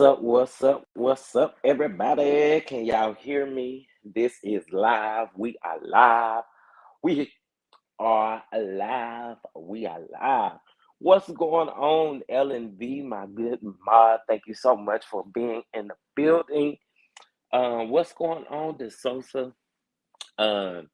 up? What's up? What's up, everybody? Can y'all hear me? This is live. We are live. We are alive. We are live. What's going on, L&V, my good mod? Thank you so much for being in the building. What's going on, De Sosa? Um,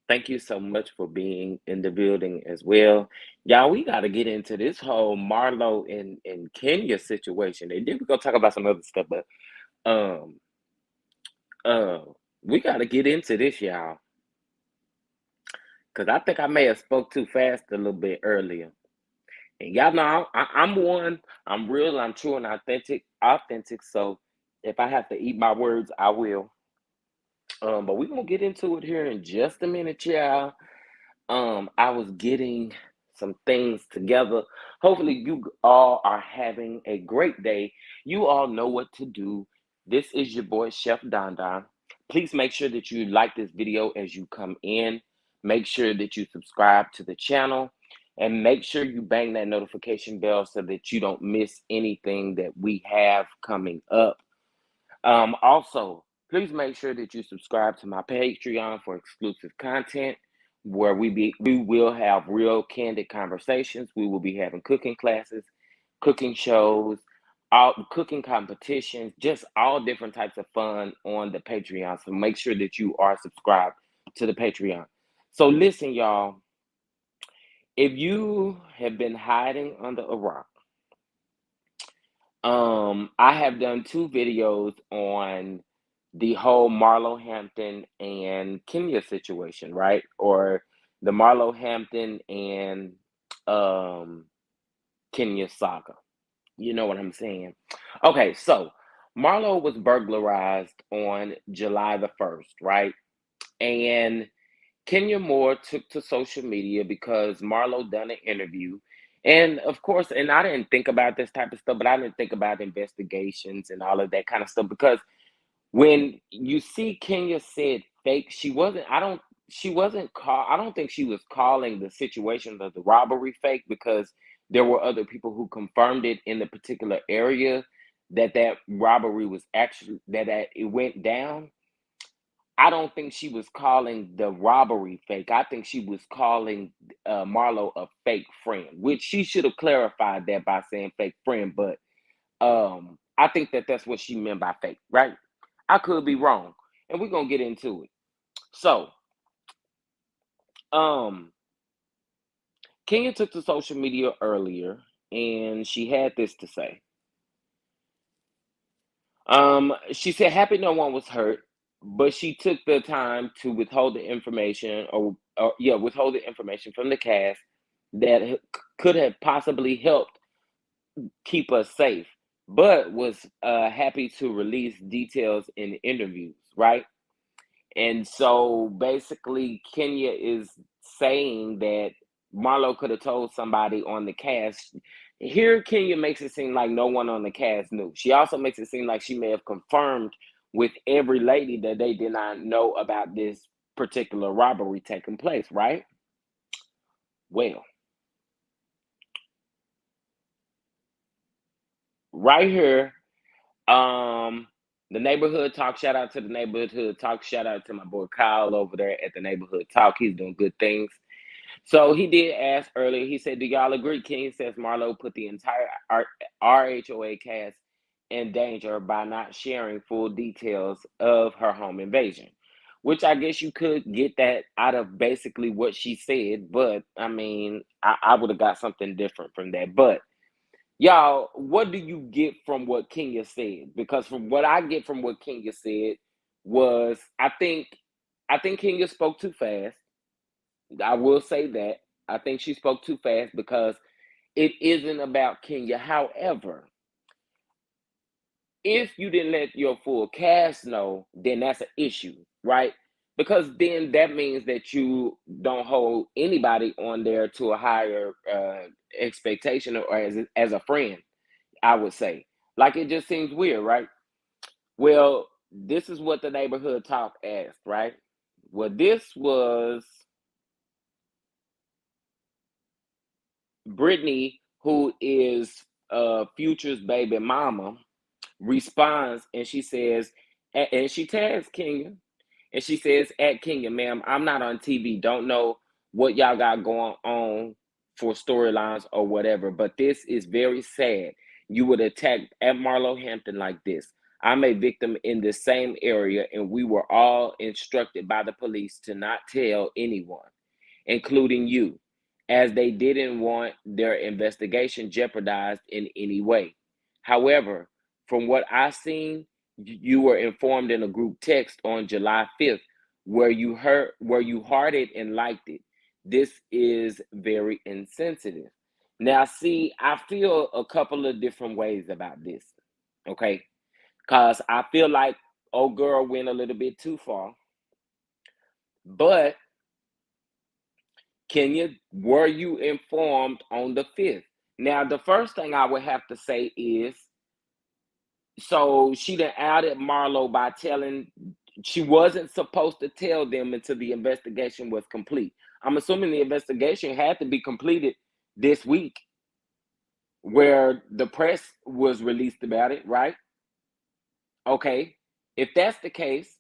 Thank you so much for being in the building as well. Y'all, we got to get into this whole Marlo and Kenya situation. And then we're going to talk about some other stuff, but um, uh, we got to get into this, y'all, because I think I may have spoke too fast a little bit earlier. And y'all know I'm one. I'm real. I'm true and authentic. Authentic. So if I have to eat my words, I will. But we're gonna get into it here in just a minute, y'all. I was getting some things together. Hopefully, you all are having a great day. You all know what to do. This is your boy, Chef Don Don. Please make sure that you like this video as you come in. Make sure that you subscribe to the channel and make sure you bang that notification bell so that you don't miss anything that we have coming up. Also, please make sure that you subscribe to my Patreon for exclusive content where we will have real candid conversations. We will be having cooking classes, cooking shows, all cooking competitions, just all different types of fun on the Patreon. So make sure that you are subscribed to the Patreon. So listen, y'all, if you have been hiding under a rock, I have done two videos on the whole Marlo Hampton and Kenya situation, right? Or the Marlo Hampton and um Kenya saga. You know what I'm saying? Okay, so Marlo was burglarized on July the 1st, right? And Kenya Moore took to social media because Marlo done an interview. And of course, and I didn't think about this type of stuff, but I didn't think about investigations and all of that kind of stuff because when you see Kenya said fake, I don't think she was calling the situation of the robbery fake because there were other people who confirmed it in the particular area that robbery was actually that it went down. I don't think she was calling the robbery fake. I think she was calling Marlo a fake friend, which she should have clarified that by saying fake friend. But I think that that's what she meant by fake, right? I could be wrong, and we're gonna get into it. So, um, Kenya took to social media earlier, and she had this to say. She said, "Happy no one was hurt, but she took the time to withhold the information, withhold the information from the cast that could have possibly helped keep us safe, but was happy to release details in interviews, right?" And so basically, Kenya is saying that Marlo could have told somebody on the cast. Here, Kenya makes it seem like no one on the cast knew. She also makes it seem like she may have confirmed with every lady that they did not know about this particular robbery taking place, right? Well, right here, the neighborhood talk, shout out to the neighborhood talk, shout out to my boy Kyle over there at the neighborhood talk. He's doing good things. So he did ask earlier. He said, "Do y'all agree?" King says Marlo put the entire RHOA cast in danger by not sharing full details of her home invasion, which I guess you could get that out of basically what she said. But I mean, I would have got something different from that. But y'all, what do you get from what Kenya said? Because from what I get from what Kenya said was, I think Kenya spoke too fast. I will say that. I think she spoke too fast because it isn't about Kenya. However, if you didn't let your full cast know, then that's an issue, right? Because then that means that you don't hold anybody on there to a higher expectation or as a friend, I would say. Like it just seems weird, right? Well, this is what the neighborhood talk asked, right? Well, this was Brittany, who is Future's baby mama, responds and she says, and she tags Kenya, and she says, at Kenya, ma'am, I'm not on TV. Don't know what y'all got going on for storylines or whatever, but this is very sad. You would attack at Marlo Hampton like this. I'm a victim in the same area, and we were all instructed by the police to not tell anyone, including you, as they didn't want their investigation jeopardized in any way. However, from what I've seen, you were informed in a group text on July 5th where you hearted and liked it. This is very insensitive. Now, see, I feel a couple of different ways about this. Okay. Because I feel like old girl went a little bit too far. But Kenya, were you informed on the 5th? Now, the first thing I would have to say is, so she done outed Marlo by telling she wasn't supposed to tell them until the investigation was complete. I'm assuming the investigation had to be completed this week, where the press was released about it, right? Okay. If that's the case,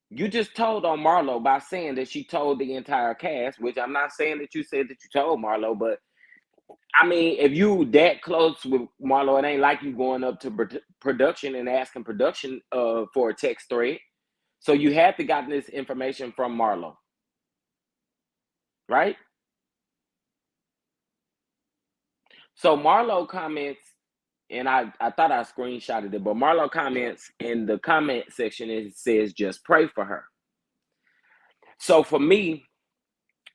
you just told on Marlo by saying that she told the entire cast, which I'm not saying that you said that you told Marlo, but I mean, if you that close with Marlo, it ain't like you going up to production and asking production for a text thread. So you had to gotten this information from Marlo, right? So Marlo comments, and I thought I screenshotted it, but Marlo comments in the comment section. It says just pray for her. So for me,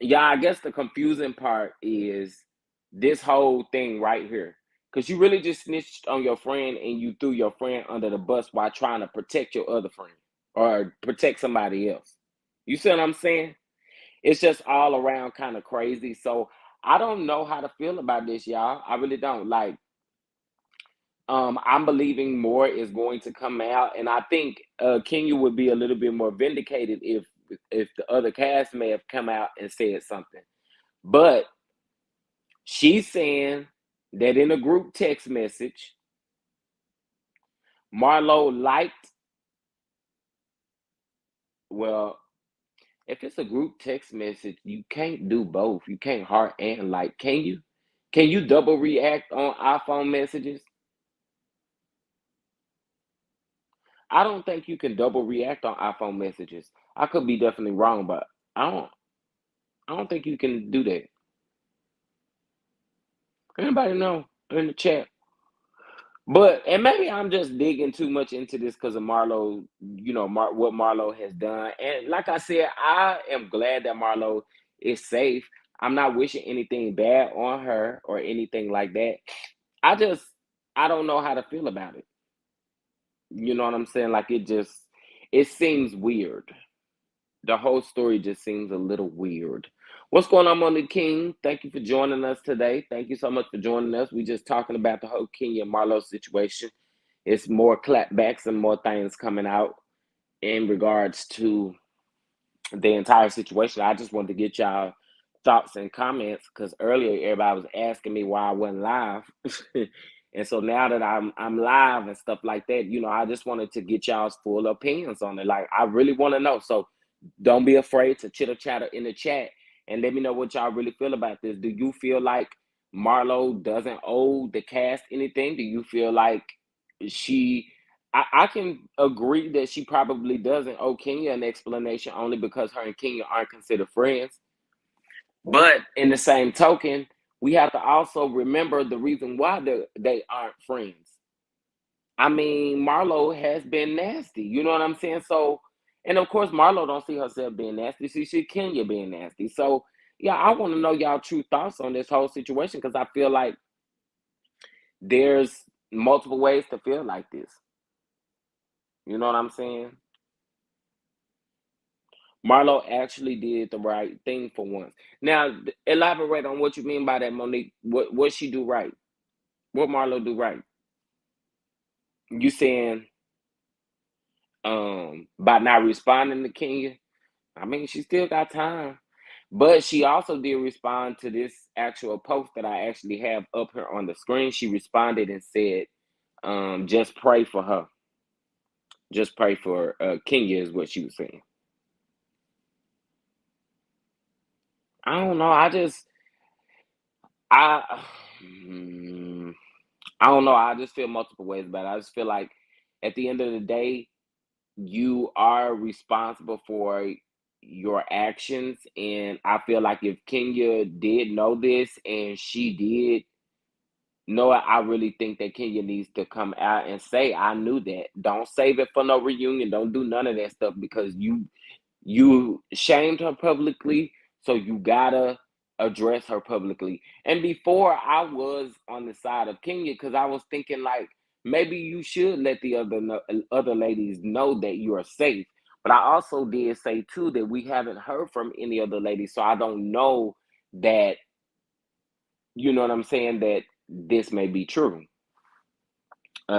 yeah, I guess the confusing part is this whole thing right here. Because you really just snitched on your friend and you threw your friend under the bus while trying to protect your other friend or protect somebody else. You see what I'm saying? It's just all around kind of crazy. So I don't know how to feel about this, y'all. I really don't. Like, I'm believing more is going to come out, and I think Kenya would be a little bit more vindicated if the other cast may have come out and said something. But she's saying that in a group text message, Marlo liked, well, if it's a group text message, you can't do both. You can't heart and like. Can you? Can you double react on iPhone messages? I don't think you can double react on iPhone messages. I could be definitely wrong, but I don't I don't think you can do that. Anybody know in the chat? But and maybe I'm just digging too much into this because of Marlo, what Marlo has done. And like I said, I am glad that Marlo is safe. I'm not wishing anything bad on her or anything like that. I just I don't know how to feel about it. You know what I'm saying? Like it seems weird. The whole story just seems a little weird. What's going on, Monique King? Thank you for joining us today. Thank you so much for joining us. We just talking about the whole Kenya and Marlo situation. It's more clapbacks and more things coming out in regards to the entire situation. I just wanted to get y'all thoughts and comments because earlier everybody was asking me why I wasn't live. And so now that I'm live and stuff like that, I just wanted to get y'all's full opinions on it. Like I really want to know. So don't be afraid to chitter chatter in the chat and let me know what y'all really feel about this. Do you feel like Marlo doesn't owe the cast anything? Do you feel like she I can agree that she probably doesn't owe Kenya an explanation only because her and Kenya aren't considered friends. But in the same token, we have to also remember the reason why they aren't friends. I mean, Marlo has been nasty. You know what I'm saying? So, and of course, Marlo don't see herself being nasty. She see Kenya being nasty. So, yeah, I want to know y'all true thoughts on this whole situation because I feel like there's multiple ways to feel like this. You know what I'm saying? Marlo actually did the right thing for once. Now, elaborate on what you mean by that, Monique. What she do right? What Marlo do right? You saying by not responding to Kenya? I mean, she still got time. But she also did respond to this actual post that I actually have up here on the screen. She responded and said, just pray for her. Just pray for Kenya is what she was saying. I don't know. I mm, I don't know. I just feel multiple ways about it. I just feel like at the end of the day, you are responsible for your actions, and I feel like if Kenya did know this and she did know it, I really think that Kenya needs to come out and say, "I knew that." Don't save it for no reunion. Don't do none of that stuff because you shamed her publicly, so you gotta address her publicly. And before I was on the side of Kenya because I was thinking like maybe you should let the other ladies know that you are safe. But I also did say too that we haven't heard from any other ladies, so I don't know that you know what I'm saying that this may be true.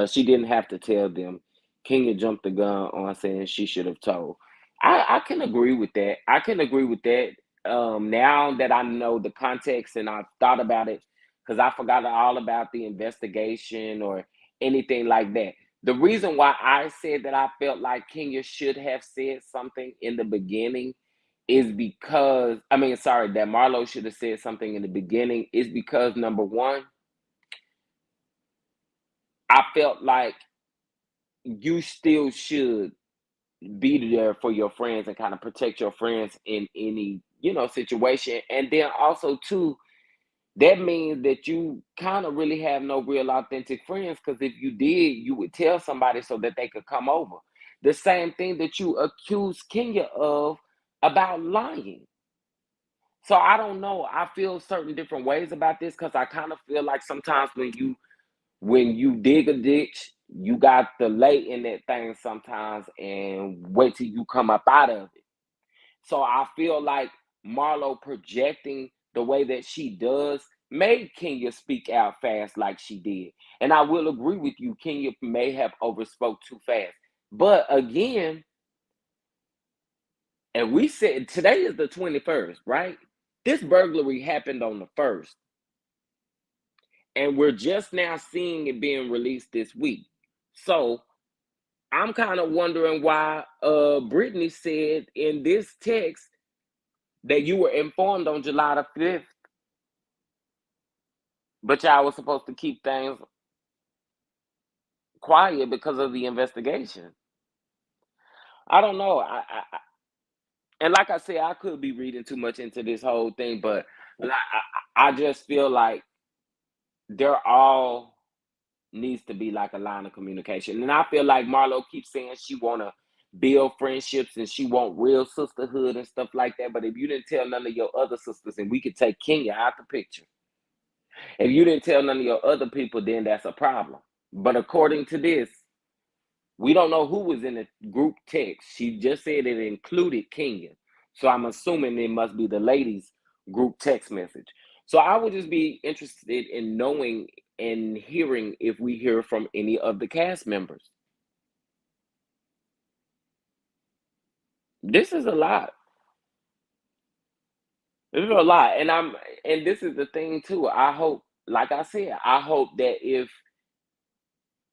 She didn't have to tell them. Kenya jumped the gun on saying she should have told. I can agree with that. I can agree with that. Now that I know the context and I've thought about it, because I forgot all about the investigation or anything like that. The reason why I said that I felt like Kenya should have said something in the beginning is because, I mean, sorry, that Marlo should have said something in the beginning is because number one, I felt like you still should be there for your friends and kind of protect your friends in any situation. And then also too, that means that you kind of really have no real authentic friends, because if you did, you would tell somebody so that they could come over. The same thing that you accuse Kenya of about lying. So I don't know, I feel certain different ways about this because I kind of feel like sometimes when you dig a ditch, you got to lay in that thing sometimes and wait till you come up out of it. So I feel like Marlo projecting the way that she does made Kenya speak out fast like she did. And I will agree with you, Kenya may have overspoke too fast. But again, and we said today is the 21st, right? This burglary happened on the 1st. And we're just now seeing it being released this week. So I'm kind of wondering why Brittany said in this text that you were informed on July the 5th, but y'all was supposed to keep things quiet because of the investigation. I don't know. And like I said, I could be reading too much into this whole thing, but I just feel like they're all needs to be like a line of communication. And I feel like Marlo keeps saying she wanna build friendships and she want real sisterhood and stuff like that. But if you didn't tell none of your other sisters, and we could take Kenya out the picture, if you didn't tell none of your other people, then that's a problem. But according to this, we don't know who was in the group text. She just said it included Kenya. So I'm assuming it must be the ladies' group text message. So I would just be interested in knowing and hearing if we hear from any of the cast members. This is a lot. This is a lot. And this is the thing too. I hope, like I said, I hope that if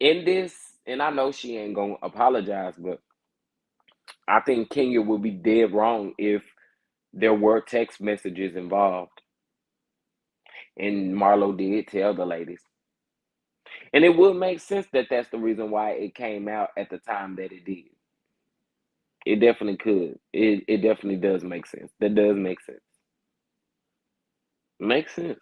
in this, and I know she ain't gonna apologize, but I think Kenya would be dead wrong if there were text messages involved. And Marlo did tell the ladies. And it would make sense that that's the reason why it came out at the time that it did. It definitely could. It definitely does make sense. That does make sense. Makes sense.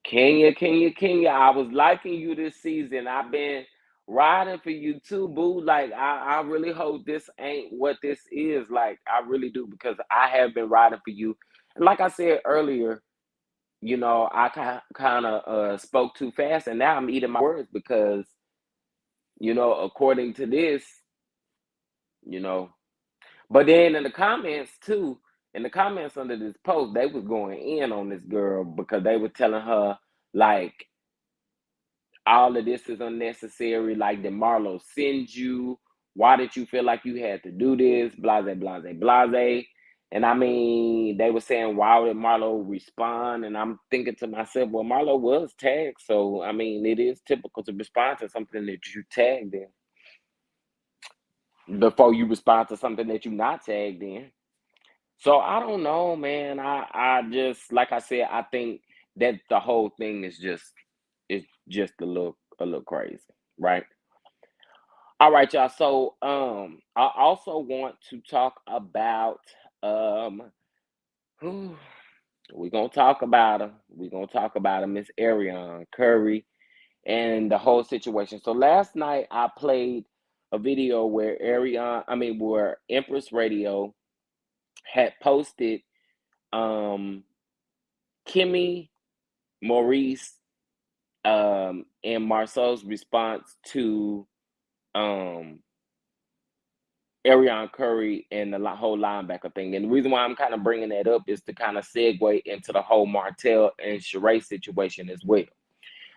Kenya, Kenya, Kenya. I was liking you this season. I've been riding for you too, boo. Like I really hope this ain't what this is. Like I really do because I have been riding for you. And like I said earlier, I kind of spoke too fast, and now I'm eating my words because according to this, you know. But then in the comments too, in the comments under this post, they was going in on this girl because they were telling her like all of this is unnecessary. Like, did Marlo send you? Why did you feel like you had to do this? Blase, blase, blase. And I mean, they were saying, why did Marlo respond? And I'm thinking to myself, well, Marlo was tagged. So, I mean, it is typical to respond to something that you tagged in before you respond to something that you're not tagged in. So, I don't know, man. I just, like I said, I think that the whole thing is just a little crazy, right? All right, y'all. So, I also want to talk about, um, we're gonna talk about her. We're gonna talk about her, Miss Ariane Curry, and the whole situation. So last night I played a video where where Empress Radio had posted Kimmy, Maurice, and Marcel's response to um Ariane Curry and the whole linebacker thing. And the reason why I'm kind of bringing that up is to kind of segue into the whole Martell and Sheree situation as well.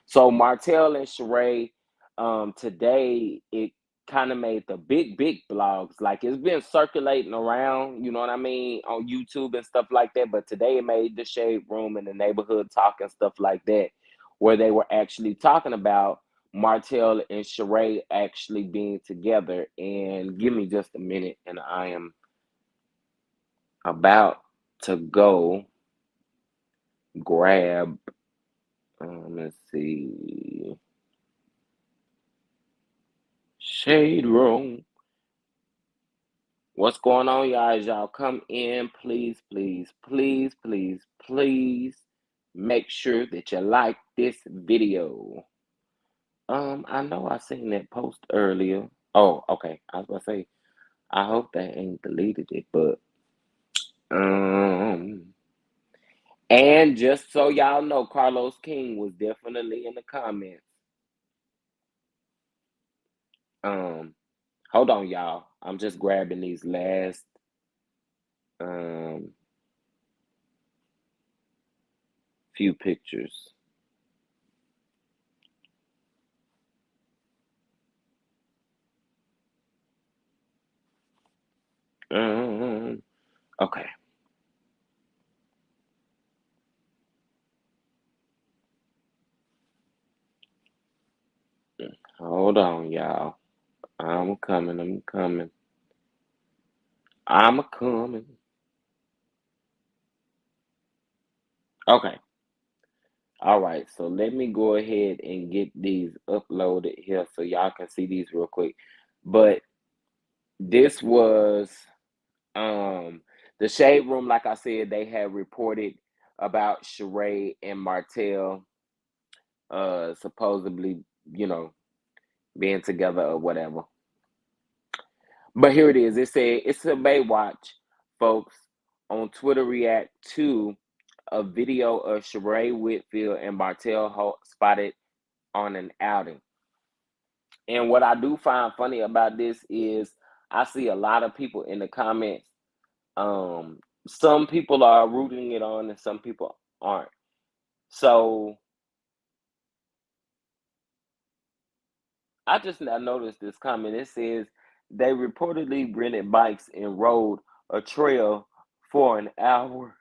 So Martell and Sheree, today it kind of made the big blogs. Like it's been circulating around, you know what I mean, on YouTube and stuff like that. But today it made the Shade Room and the Neighborhood Talk and stuff like that, where they were actually talking about Martell and Sheree actually being together. And give me just a minute, and I am about to go grab. Let's see. Shade Room. What's going on, y'all? As y'all come in, please, please, please, please, please make sure that you like this video. I know I seen that post earlier. Oh, okay. I was gonna say, I hope they ain't deleted it, but um, and just so y'all know, Carlos King was definitely in the comments. Um, hold on, y'all. I'm just grabbing these last um few pictures. Okay. Hold on, y'all. I'm coming. I'm coming. I'm a coming. Okay. All right. So let me go ahead and get these uploaded here so y'all can see these real quick. But this was the Shade Room, like I said, they had reported about Sheree and Martell supposedly, you know, being together or whatever. But here it is. It said it's a Baywatch, folks, on Twitter react to a video of Sheree Whitfield and Martell Holt spotted on an outing. And what I do find funny about this is I see a lot of people in the comments. Some people are rooting it on and some people aren't. So I noticed this comment. It says they reportedly rented bikes and rode a trail for an hour.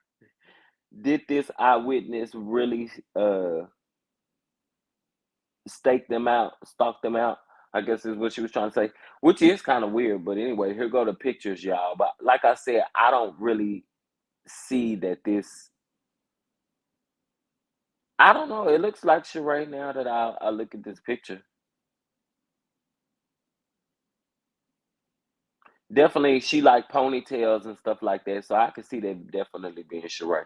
Did this eyewitness really stake them out, stalk them out? I guess is what she was trying to say, which is kind of weird. But anyway, here go the pictures, y'all. But like I said, I don't really see that this. I don't know. It looks like Sheree now that I look at this picture. Definitely, she like ponytails and stuff like that. So I can see that definitely being Sheree.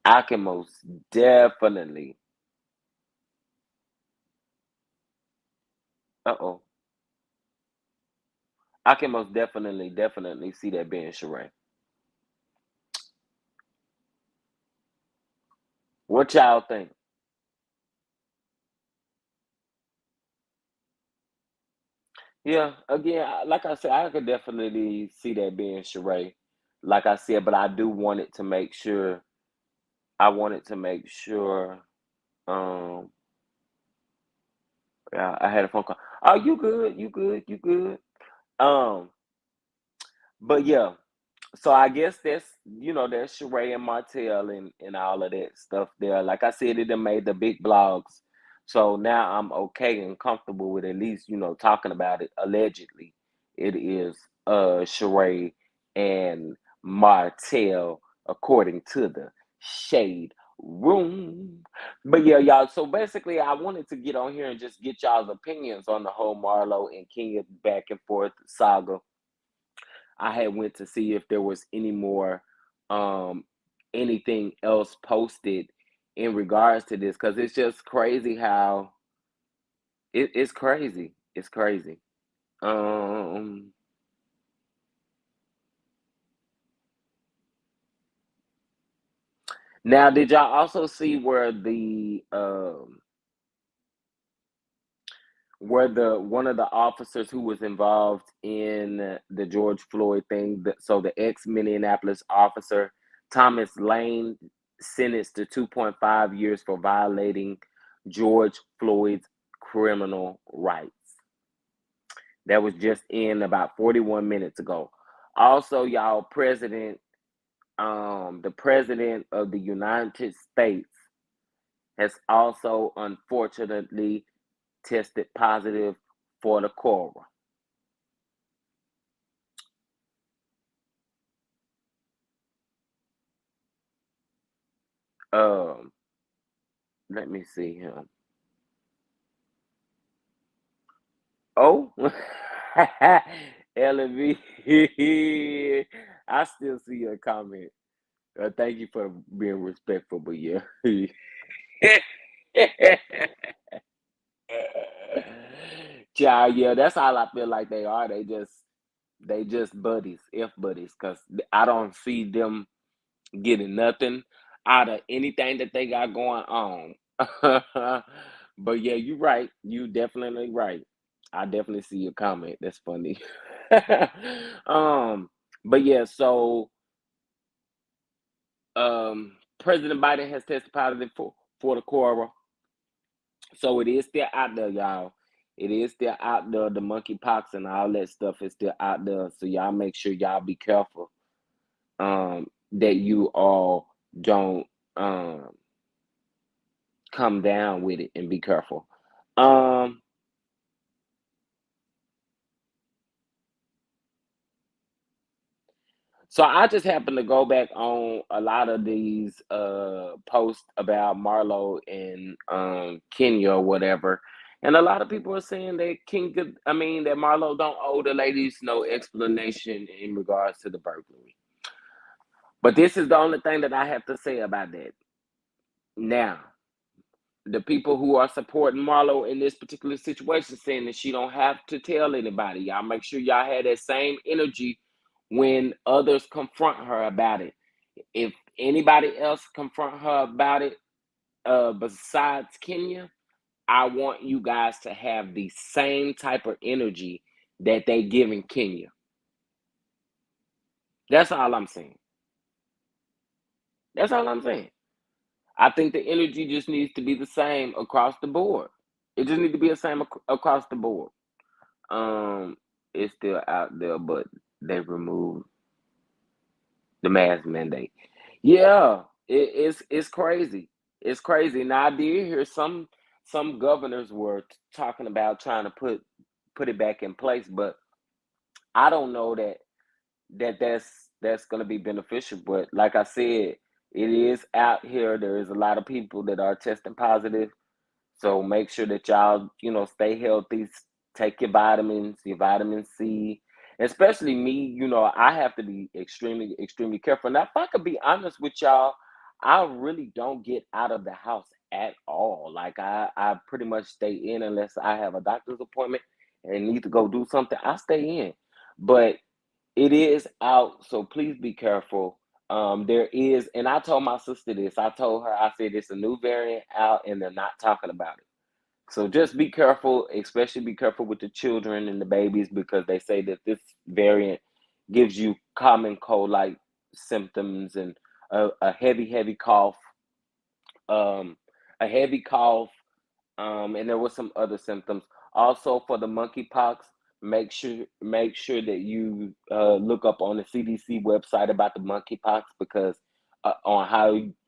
I can most definitely. Uh-oh. I can most definitely see that being Sheree. What y'all think? Yeah, again, like I said, I could definitely see that being Sheree. Like I said, but I do want it to make sure. I wanted to make sure. Um, yeah, I had a phone call. Oh, you good? You good? You good? Um, but yeah. So I guess there's Sheree and Martell and all of that stuff there. Like I said, it done made the big blogs. So now I'm okay and comfortable with at least, talking about it. Allegedly, it is Sheree and Martell, according to the Shade Room. But yeah, y'all. So basically, I wanted to get on here and just get y'all's opinions on the whole Marlo and Kenya back and forth saga. I had went to see if there was any more um anything else posted in regards to this, because it's just crazy how it's crazy. It's crazy. Um Now, did y'all also see where the one of the officers who was involved in the George Floyd thing, so the ex Minneapolis officer Thomas Lane, sentenced to 2.5 years for violating George Floyd's criminal rights? That was just in about 41 minutes ago. Also, y'all, the president of the United States has also unfortunately tested positive for the corolla. Um, Let me see him. Oh, LV. I still see your comment. Thank you for being respectful, but yeah. Child, yeah, that's all I feel like they are. They just buddies, F buddies, because I don't see them getting nothing out of anything that they got going on. But yeah, you're right. You definitely right. I definitely see your comment. That's funny. um, but yeah, so President Biden has tested positive for the corolla. So it is still out there, y'all. It is still out there. The monkeypox and all that stuff is still out there. So y'all make sure y'all be careful. That you all don't um come down with it, and be careful. Um, so I just happened to go back on a lot of these posts about Marlo and Kenya or whatever. And a lot of people are saying that that Marlo don't owe the ladies no explanation in regards to the burglary. But this is the only thing that I have to say about that. Now, the people who are supporting Marlo in this particular situation, saying that she don't have to tell anybody. Y'all make sure y'all have that same energy when others confront her about it. If anybody else confront her about it, besides Kenya, I want you guys to have the same type of energy that they give in Kenya. That's all I'm saying. That's all I'm saying. I think the energy just needs to be the same across the board. It just needs to be the same across the board. Um, it's still out there, but they removed the mask mandate. Yeah, it's crazy. It's crazy. Now I did hear some governors were talking about trying to put it back in place, but I don't know that's going to be beneficial. But like I said, it is out here. There is a lot of people that are testing positive. So make sure that y'all, stay healthy, take your vitamins, your vitamin C. Especially me, I have to be extremely, extremely careful. Now, if I could be honest with y'all, I really don't get out of the house at all. Like I pretty much stay in unless I have a doctor's appointment and need to go do something. I stay in. But it is out, so please be careful. There is, and I told my sister this. I told her, I said it's a new variant out, and they're not talking about it. So just be careful, especially be careful with the children and the babies, because they say that this variant gives you common cold like symptoms and a heavy, heavy cough, um, a heavy cough, and there was some other symptoms. Also for the monkeypox, make sure that you look up on the CDC website about the monkeypox, because on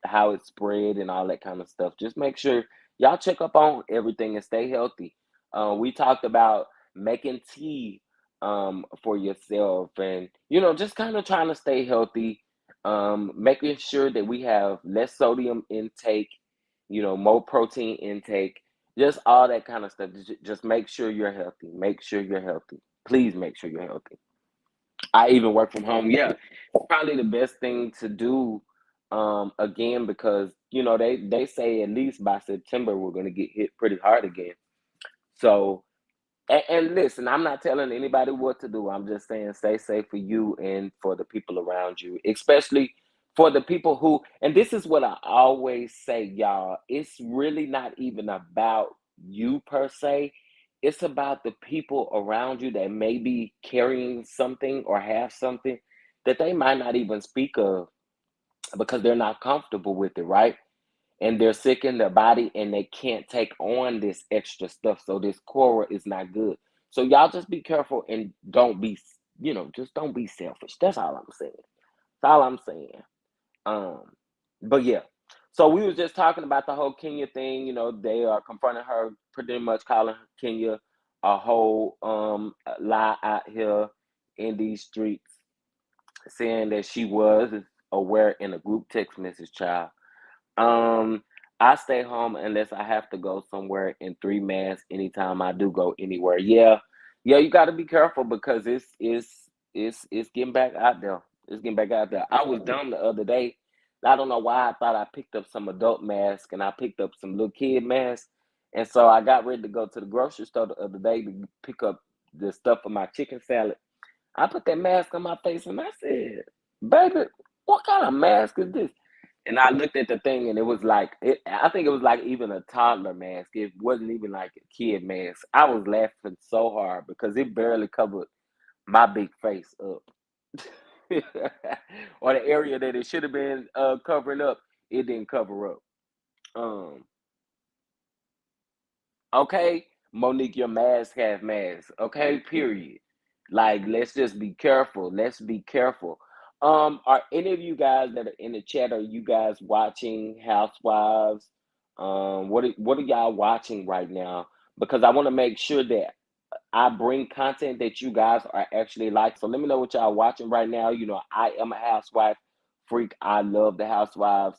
how it spread and all that kind of stuff. Just make sure y'all check up on everything and stay healthy. We talked about making tea for yourself, and just kind of trying to stay healthy, making sure that we have less sodium intake, more protein intake, just all that kind of stuff. Just make sure you're healthy. Make sure you're healthy. Please make sure you're healthy. I even work from home. Yeah, probably the best thing to do. Again, because they say at least by September we're going to get hit pretty hard again. So, and listen, I'm not telling anybody what to do. I'm just saying stay safe for you and for the people around you, especially for the people who, and this is what I always say, y'all. It's really not even about you per se. It's about the people around you that may be carrying something or have something that they might not even speak of because they're not comfortable with it, right? And they're sick in their body and they can't take on this extra stuff. So this Cora is not good. So y'all just be careful and don't be, just don't be selfish. That's all I'm saying. That's all I'm saying. Um, but yeah. So we was just talking about the whole Kenya thing. They are confronting her, pretty much calling Kenya a whole lie out here in these streets, saying that she was aware in a group text message, child. um, I stay home unless I have to go somewhere in 3 masks anytime I do go anywhere. Yeah, yeah, you got to be careful because it's getting back out there. It's getting back out there. I was dumb the other day. I don't know why I thought I picked up some adult masks and I picked up some little kid masks, and so I got ready to go to the grocery store the other day to pick up the stuff for my chicken salad. I put that mask on my face and I said, "Baby, what kind of mask is this?" And I looked at the thing and it was like I think it was like even a toddler mask. It wasn't even like a kid mask. I was laughing so hard because it barely covered my big face up. Or the area that it should have been covering up, it didn't cover up. Um, Okay, Monique, your mask have masks. Okay, period. Like, let's just be careful. Let's be careful. Are any of you guys that are in the chat? Are you guys watching Housewives? What are y'all watching right now? Because I want to make sure that I bring content that you guys are actually like. So let me know what y'all watching right now. I am a housewife freak. I love the Housewives.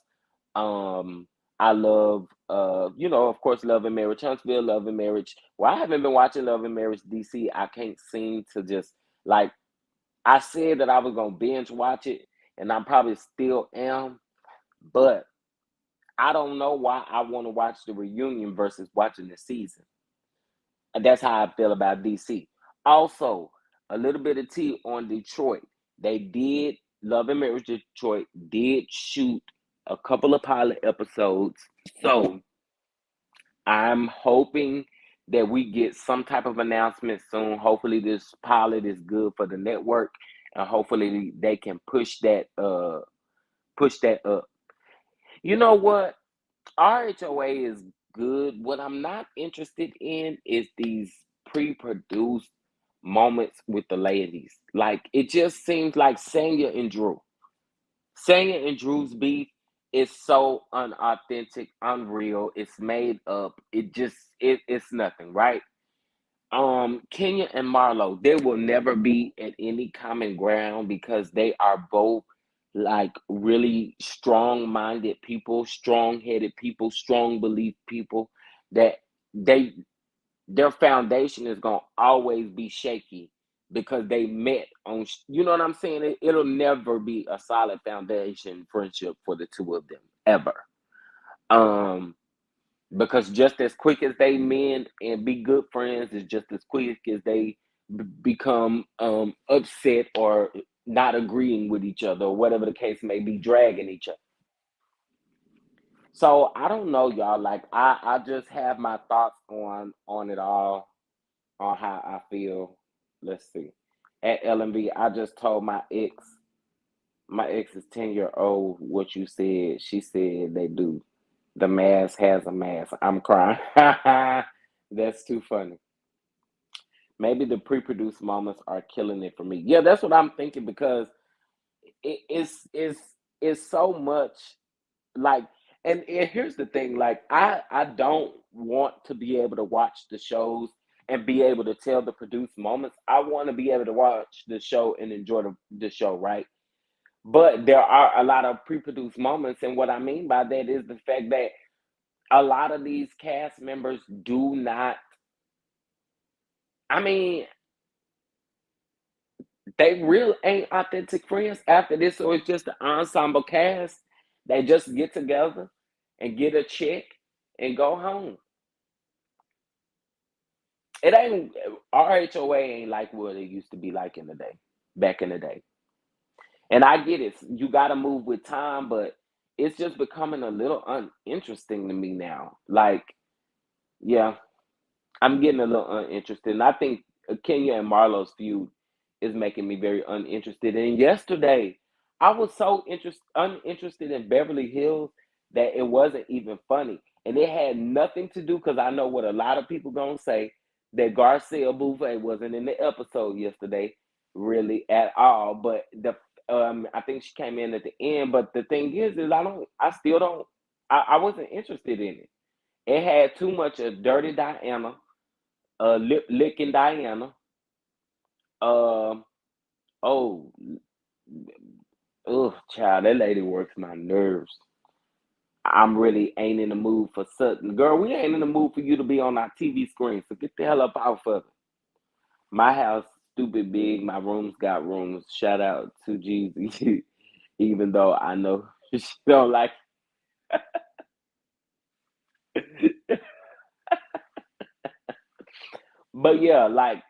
Um, I love, of course, Love and Marriage Huntsville, Love and Marriage. Well, I haven't been watching Love and Marriage DC. I can't seem to just like. I said that I was gonna binge watch it, and I probably still am, but I don't know why I want to watch the reunion versus watching the season. And that's how I feel about DC. Also, a little bit of tea on Detroit. They did Love and Marriage Detroit did shoot a couple of pilot episodes. So I'm hoping that we get some type of announcement soon. Hopefully this pilot is good for the network and hopefully they can push that up. You know what? RHOA is good. What I'm not interested in is these pre-produced moments with the ladies. Like it just seems like Sanya and Drew. Sanya and Drew's beef is so unauthentic, unreal. It's made up. It's nothing, right? Kenya and Marlo, they will never be at any common ground because they are both like really strong-minded people, strong-headed people, strong belief people that they their foundation is gonna always be shaky because they met on you know what I'm saying? It'll never be a solid foundation friendship for the two of them ever. Um because just as quick as they mend and be good friends is just as quick as they become upset or not agreeing with each other or whatever the case may be, dragging each other. So I don't know, y'all. Like I just have my thoughts on it all, on how I feel. Let's see. At LMB, I just told my ex is 10-year old what you said. She said they do. The mask has a mask. I'm crying. That's too funny. Maybe the pre-produced moments are killing it for me. Yeah, that's what I'm thinking because it's so much like, and here's the thing, like I don't want to be able to watch the shows and be able to tell the produced moments. I want to be able to watch the show and enjoy the show, right? But there are a lot of pre-produced moments, and what I mean by that is the fact that a lot of these cast members do not, I mean, they real ain't authentic friends after this, so it's just an ensemble cast. They just get together and get a check and go home. It ain't RHOA ain't like what it used to be like in the day, back in the day. And I get it. You got to move with time, but it's just becoming a little uninteresting to me now. Like, yeah, I'm getting a little uninterested. And I think Kenya and Marlo's feud is making me very uninterested. And yesterday, I was so uninterested in Beverly Hills that it wasn't even funny. And it had nothing to do, because I know what a lot of people gonna say, that Garcia Bouvet wasn't in the episode yesterday, really at all. But the I think she came in at the end. But the thing is I still don't, I wasn't interested in it. It had too much of Dirty Diana, lip licking Diana. Um, oh, child, that lady works my nerves. I'm really ain't in the mood for Sutton. Girl, we ain't in the mood for you to be on our TV screen, so get the hell up out of it. My house stupid big. My rooms got rooms. Shout out to Jeezy, even though I know she don't like it. But yeah, like,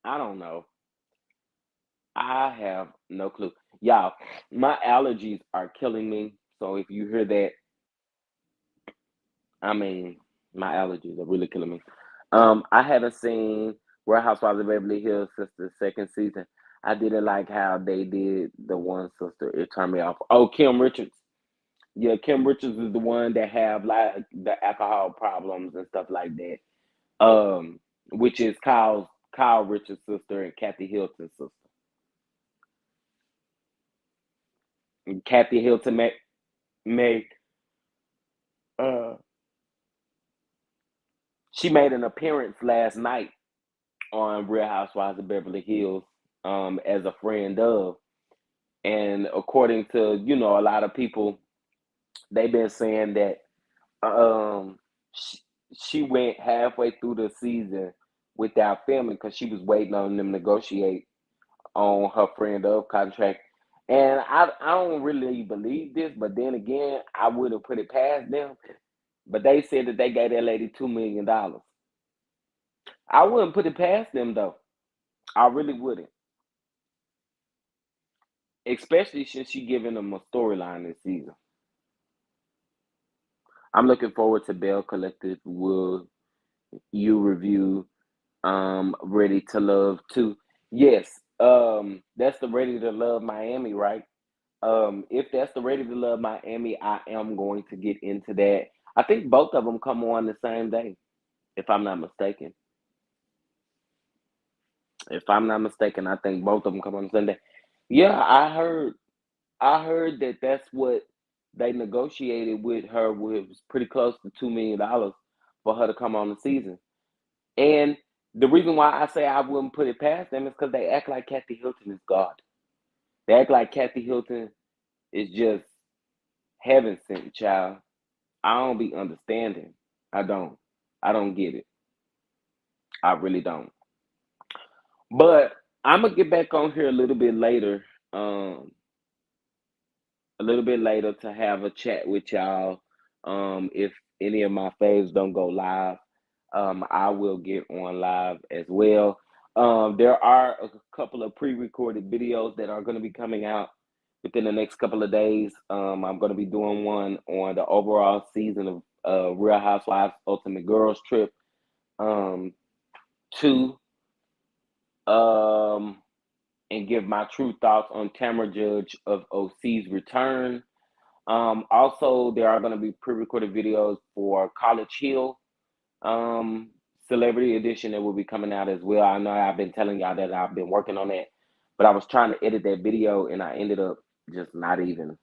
I don't know. I have no clue. Y'all, my allergies are killing me. So if you hear that, I mean, my allergies are really killing me. I haven't seen Real Housewives of Beverly Hills since the second season. I didn't like how they did the one sister. It turned me off. Oh, Kim Richards. Yeah, Kim Richards is the one that have like the alcohol problems and stuff like that. Which is Kyle Richards' sister and Kathy Hilton's sister. And Kathy Hilton made uh she made an appearance last night on Real Housewives of Beverly Hills, as a friend of. And according to, a lot of people, they've been saying that um, she, she went halfway through the season without filming because she was waiting on them to negotiate on her friend of contract. And I don't really believe this, but then again, I wouldn't put it past them. But they said that they gave that lady $2 million. I wouldn't put it past them though. I really wouldn't. Especially since she giving them a storyline this season. I'm looking forward to Bell Collective. Will you review Ready to Love too? Yes. That's the Ready to Love Miami, right? If that's the Ready to Love Miami, I am going to get into that. I think both of them come on the same day, if I'm not mistaken. If I'm not mistaken, I think both of them come on the same day. Yeah, I heard that that's what they negotiated with her, was pretty close to $2 million for her to come on the season. And the reason why I say I wouldn't put it past them is because they act like Kathy Hilton is God. They act like Kathy Hilton is just heaven sent, child. I don't be understanding. I don't. I don't get it. I really don't. But I'm gonna get back on here um, a little bit later to have a chat with y'all. If any of my faves don't go live, I will get on live as well. There are a couple of pre-recorded videos that are going to be coming out within the next couple of days. I'm going to be doing one on the overall season of Real Housewives Ultimate Girls Trip, um, 2, um, and give my true thoughts on Tamara Judge of OC's return. Also, there are going to be pre-recorded videos for College Hill, um, celebrity edition that will be coming out as well. I know I've been telling y'all that I've been working on that, but I was trying to edit that video and I ended up just not even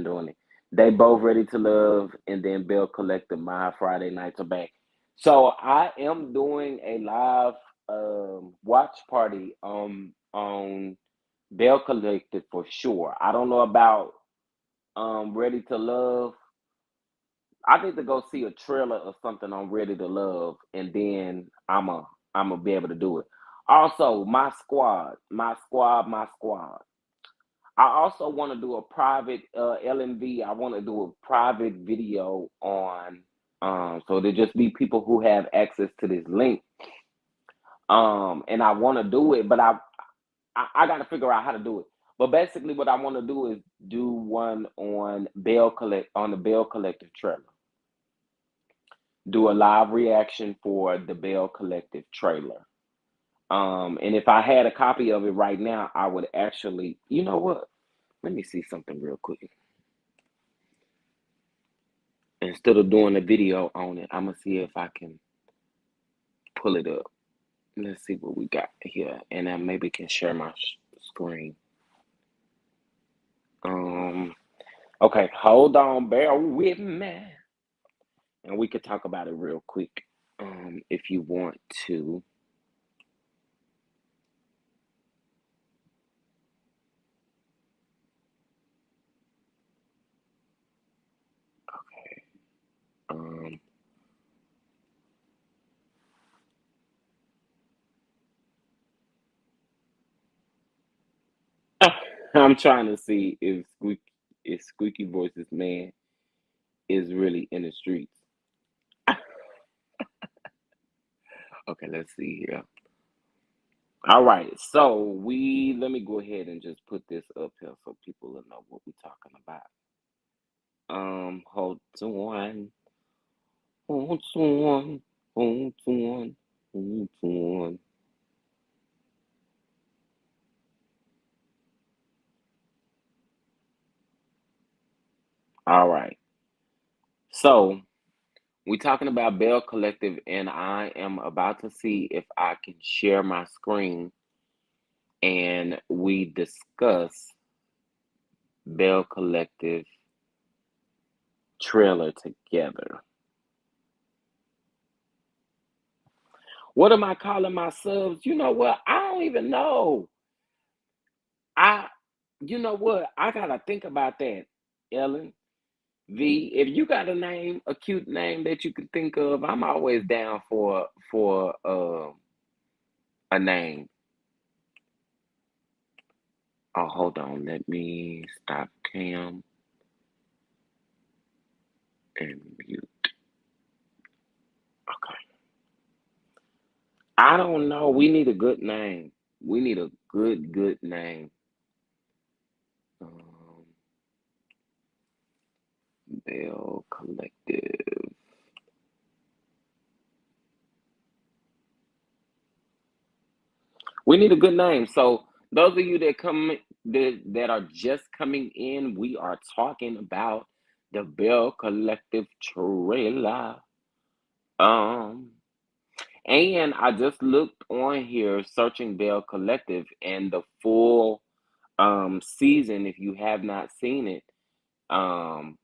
doing it. They both ready to love, and then Bell Collective. My Friday nights are back. So I am doing a live watch party on Bell Collective for sure. I don't know about Ready to Love. I need to go see a trailer or something on Ready to Love, and then I'm a be able to do it. Also, my squad. I also want to do a private LMV. I want to do a private video on so there just be people who have access to this link. And I want to do it, but I got to figure out how to do it. But basically, what I want to do is do one on the Bell Collective trailer. Do a live reaction for the Bell Collective trailer. And if I had a copy of it right now, I would actually, you know what? Let me see something real quick. Instead of doing a video on it, I'm gonna see if I can pull it up. Let's see what we got here, and I maybe can share my screen. Okay, hold on, bear with me, and we could talk about it real quick, if you want to. Okay, um, I'm trying to see if Squeaky Voices man is really in the streets. Okay, let's see here. All right, so let me go ahead and just put this up here so people will know what we're talking about. Hold on, hold on, hold on, hold on. All right, so we're talking about Bell Collective, and I am about to see if I can share my screen and we discuss Bell Collective trailer together. What am I calling my subs? You know what? I don't even know. I, you know what? I gotta think about that, Ellen. V, if you got a cute name that you could think of, I'm always down for a name. Oh, hold on. Let me stop cam and mute. Okay. I don't know. We need a good name. We need a good name. Um, Bell Collective. We need a good name. So those of you that are just coming in, we are talking about the Bell Collective trailer. Um, and I just looked on here searching Bell Collective and the full season. If you have not seen it, um,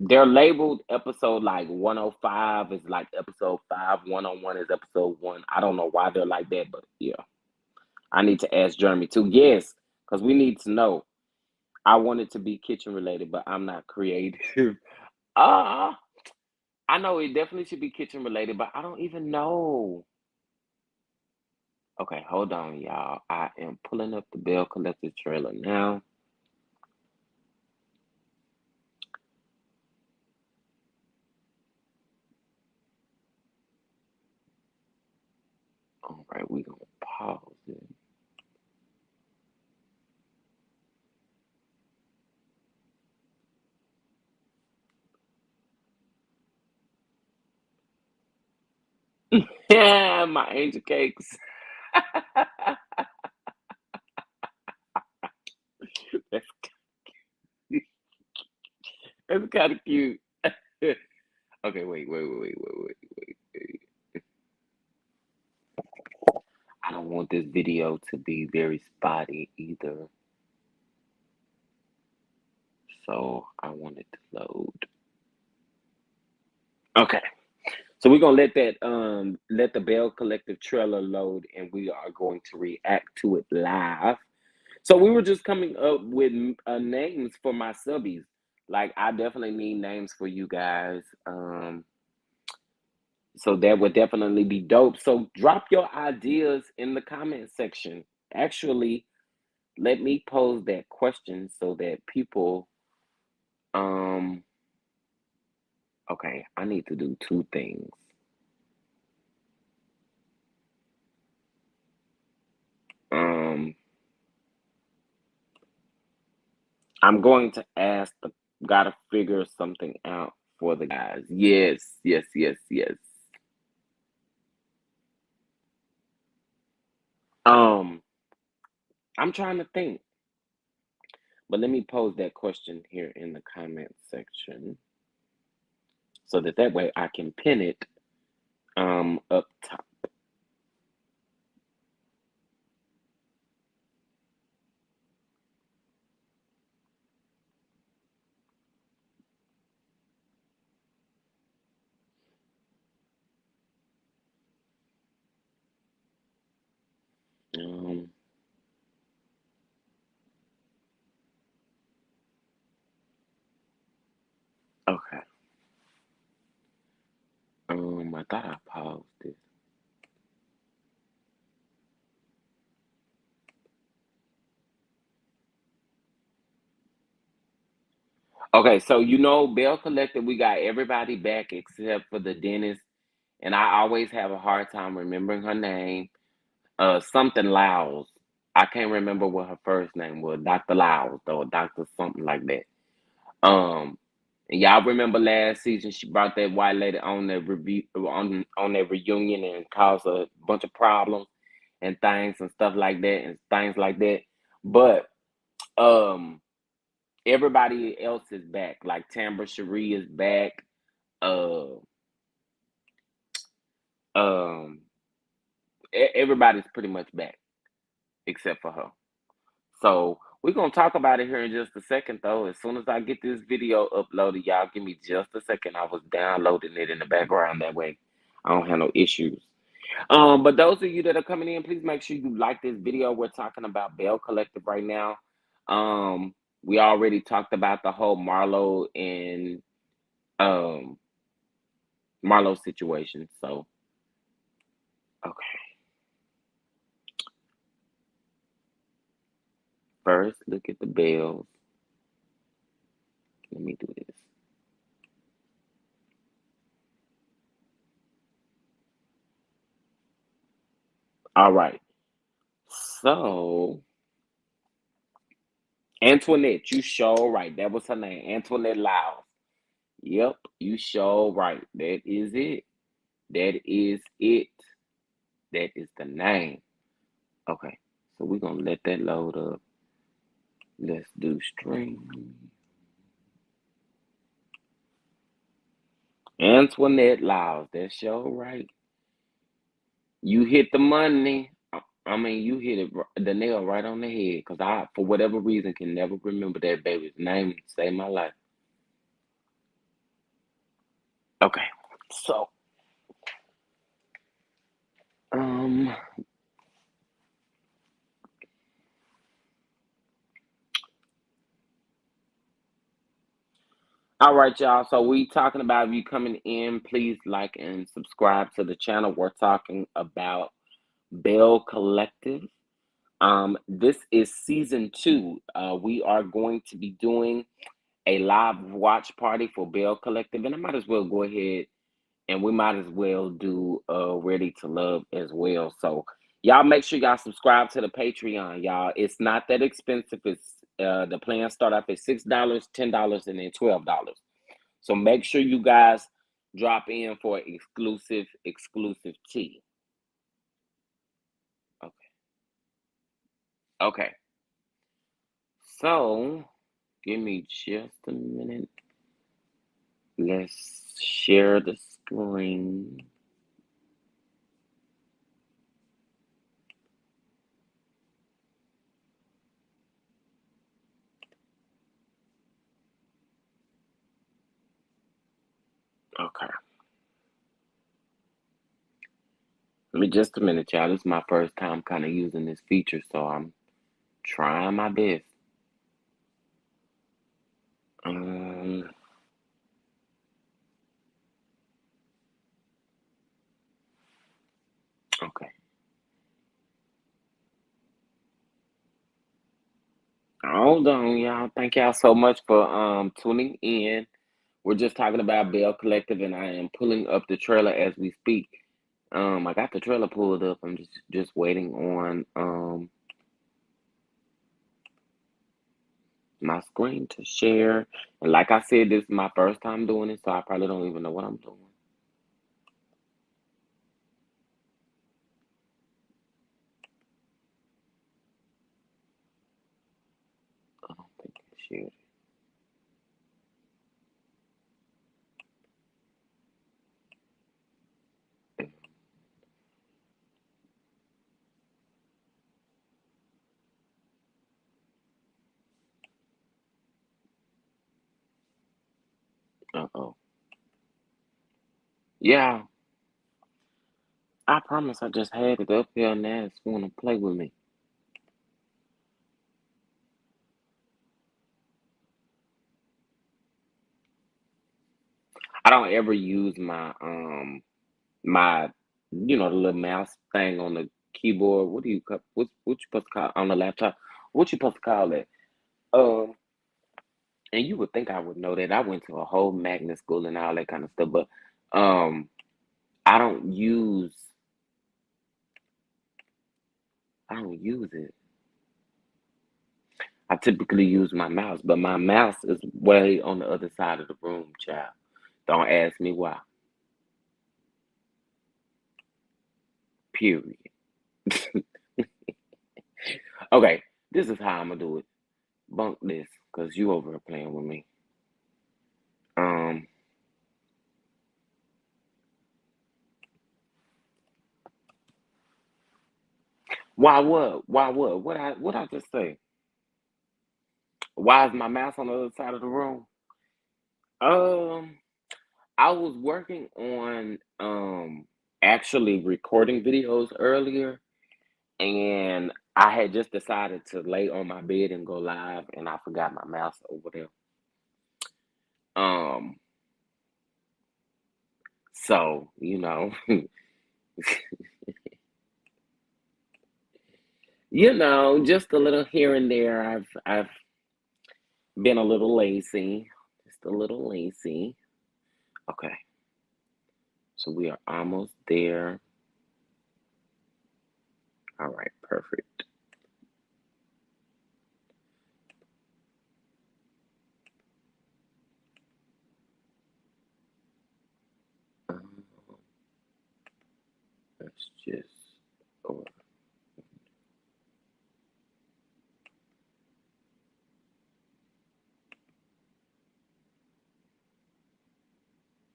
they're labeled episode like 105 is like episode 5, 101 is episode 1. I don't know why they're like that, but yeah. I need to ask Jeremy too. Yes, because we need to know. I want it to be kitchen related, but I'm not creative. uh I know it definitely should be kitchen related, but I don't even know. Okay, hold on, y'all. I am pulling up the Bell Collective trailer now. All right, we're gonna pause it. Yeah, my angel cakes. That's that's kind of cute. Okay, wait. want this video to be very spotty either. So I want it to load. Okay. So we're gonna let the Bell Collective trailer load, and we are going to react to it live. So we were just coming up with names for my subbies. Like I definitely need names for you guys. So that would definitely be dope. So drop your ideas in the comment section. Actually, let me pose that question so that people okay, I need to do two things. Um I'm going to ask the gotta figure something out for the guys. Yes, yes, yes, yes. Um, I'm trying to think, but let me pose that question here in the comment section so that way I can pin it up top. Um, okay. I thought I paused it. Okay, so Bell Collective, we got everybody back except for the dentist, and I always have a hard time remembering her name. Something Lyles. I can't remember what her first name was. Dr. Lyles or Dr. something like that. And y'all remember last season she brought that white lady on the review on that reunion and caused a bunch of problems and things and stuff like that and things like that. But um everybody else is back. Like Tambra Cherie is back. Uh um everybody's pretty much back except for her. So we're gonna talk about it here in just a second though. As soon as I get this video uploaded, y'all give me just a second. I was downloading it in the background that way I don't have no issues. But those of you that are coming in, please make sure you like this video. We're talking about Bell Collective right now. We already talked about the whole Marlo and um Marlo situation. So okay. First look at the bells. Let me do this. All right. So Antoinette, you show right. That was her name. Antoinette Lyles. Yep, you show right. That is it. That is it. That is the name. Okay. So we're gonna let that load up. Let's do stream. Antoinette Lyles. That show right. You hit the money. I mean, you hit it the nail right on the head. Cause I, for whatever reason, can never remember that baby's name to save my life. Okay. So, um, all right, y'all. So we talking about if you coming in, please like and subscribe to the channel. We're talking about Bell Collective. This is season 2. We are going to be doing a live watch party for Bell Collective, and I might as well go ahead and we might as well do Ready to Love as well. So y'all make sure y'all subscribe to the Patreon, y'all. It's not that expensive. It's the plans start off at $6, $10, and then $12. So make sure you guys drop in for exclusive tea. Okay. Okay. So give me just a minute. Let's share the screen. Okay. Give me just a minute, y'all. This is my first time kind of using this feature, so I'm trying my best. Um, okay. Hold on, y'all. Thank y'all so much for tuning in. We're just talking about Bell Collective, and I am pulling up the trailer as we speak. I got the trailer pulled up. I'm just waiting on my screen to share. And like I said, this is my first time doing it, so I probably don't even know what I'm doing. I don't think I shared it. Uh-oh. Yeah, I promise I just had it up here and now it's want to play with me. I don't ever use my the little mouse thing on the keyboard. What do you what you supposed to call on the laptop? What you supposed to call it? Um, and you would think I would know that. I went to a whole magnet school and all that kind of stuff, but um, I don't use I don't use it. I typically use my mouse, but my mouse is way on the other side of the room, child. Don't ask me why. Period. Okay, this is how I'm gonna do it. Bunk this, cause you over here playing with me. Um, why what? Why what? What I just say? Why is my mouse on the other side of the room? Um, I was working on actually recording videos earlier, and I had just decided to lay on my bed and go live, and I forgot my mouse over there. Um, so just a little here and there. I've been a little lazy, just a little lazy. Okay, so we are almost there. All right, perfect. Um, let's just. Oh,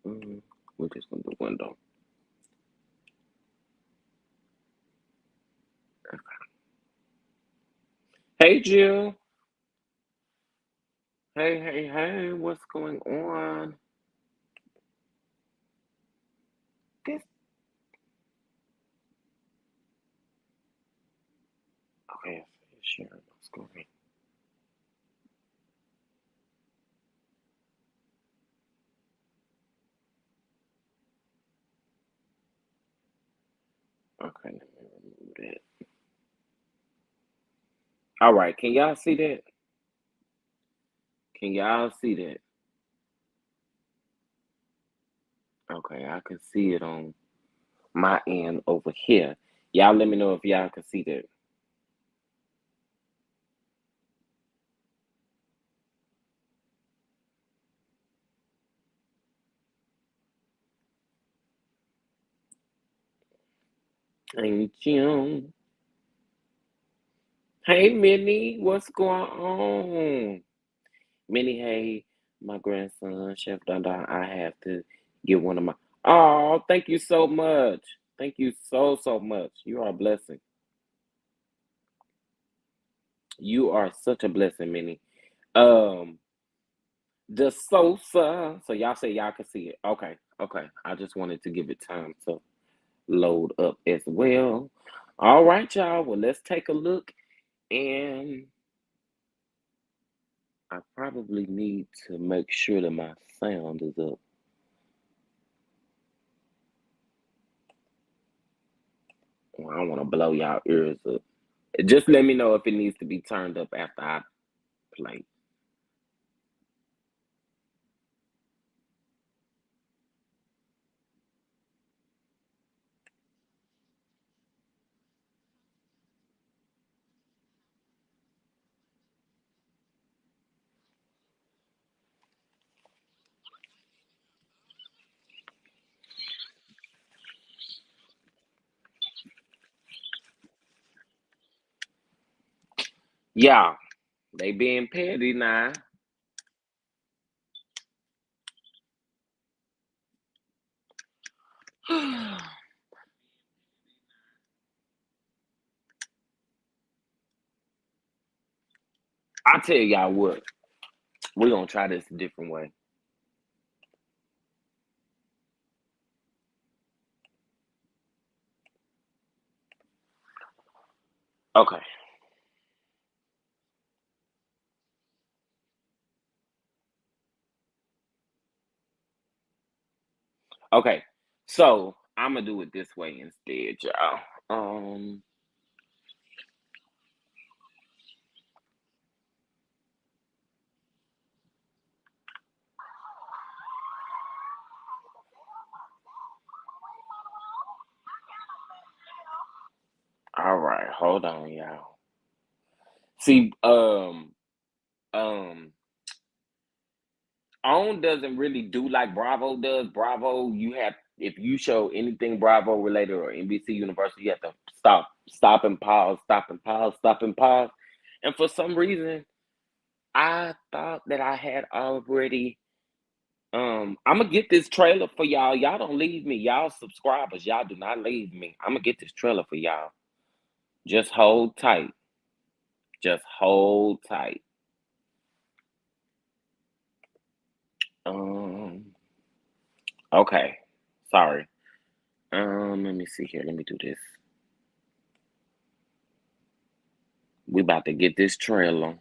mm, we're just gonna do window. Hey, Jill. Hey, hey, hey. What's going on? This. Okay, share my screen. Okay, let me remove that. All right, can y'all see that? Can y'all see that? Okay, I can see it on my end over here. Y'all let me know if y'all can see that. Thank you. Hey, Minnie, what's going on? Minnie, hey, my grandson, Chef Don Don, I have to get one of my. Oh, thank you so much. Thank you so, so much. You are a blessing. You are such a blessing, Minnie. Um, the Sosa. So y'all say y'all can see it. Okay. Okay, I just wanted to give it time to load up as well. All right, y'all. Well, let's take a look. And I probably need to make sure that my sound is up. I don't want to blow y'all ears up. Just let me know if it needs to be turned up after I play. Yeah, they being petty now. I tell y'all what, we're gonna try this a different way. Okay. Okay. So I'm gonna do it this way instead, y'all. Um, all right, hold on, y'all. See, um, OWN doesn't really do like Bravo does. Bravo, you have if you show anything Bravo related or NBC Universal, you have to stop and pause, stop and pause, stop and pause. And for some reason, I thought that I had already. I'm gonna get this trailer for y'all. Y'all don't leave me, y'all subscribers. Y'all do not leave me. I'm gonna get this trailer for y'all. Just hold tight. Just hold tight. Um. Okay. Sorry. Let me see here. Let me do this. We about to get this trailer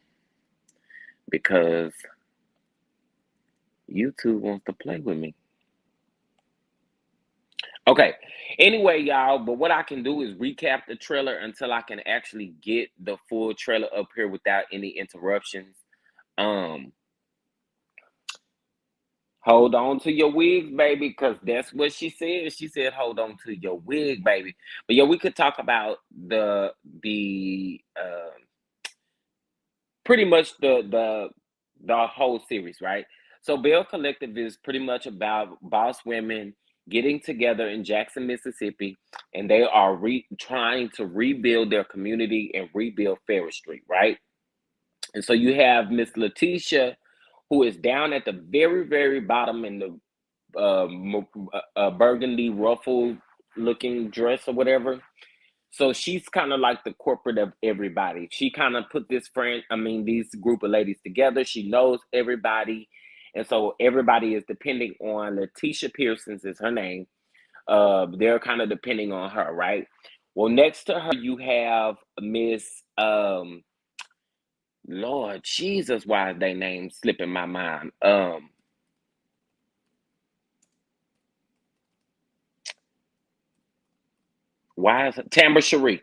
because YouTube wants to play with me. Okay. Anyway, y'all, but what I can do is recap the trailer until I can actually get the full trailer up here without any interruptions. Um, Hold on to your wigs, baby, because that's what she said. She said, "Hold on to your wig, baby." But yeah, we could talk about the pretty much the whole series, right? So Bell Collective is pretty much about boss women getting together in Jackson, Mississippi, and they are trying to rebuild their community and rebuild Ferris Street, right? And so you have Miss Letitia, who is down at the very, very bottom in the burgundy ruffled looking dress or whatever. So she's kind of like the corporate of everybody. She kind of put these group of ladies together. She knows everybody. And so everybody is depending on Letitia Pearson's is her name. They're kind of depending on her, right? Well, next to her, you have Miss Lord Jesus, why is their name slipping my mind? Why is it Tambra Cherie?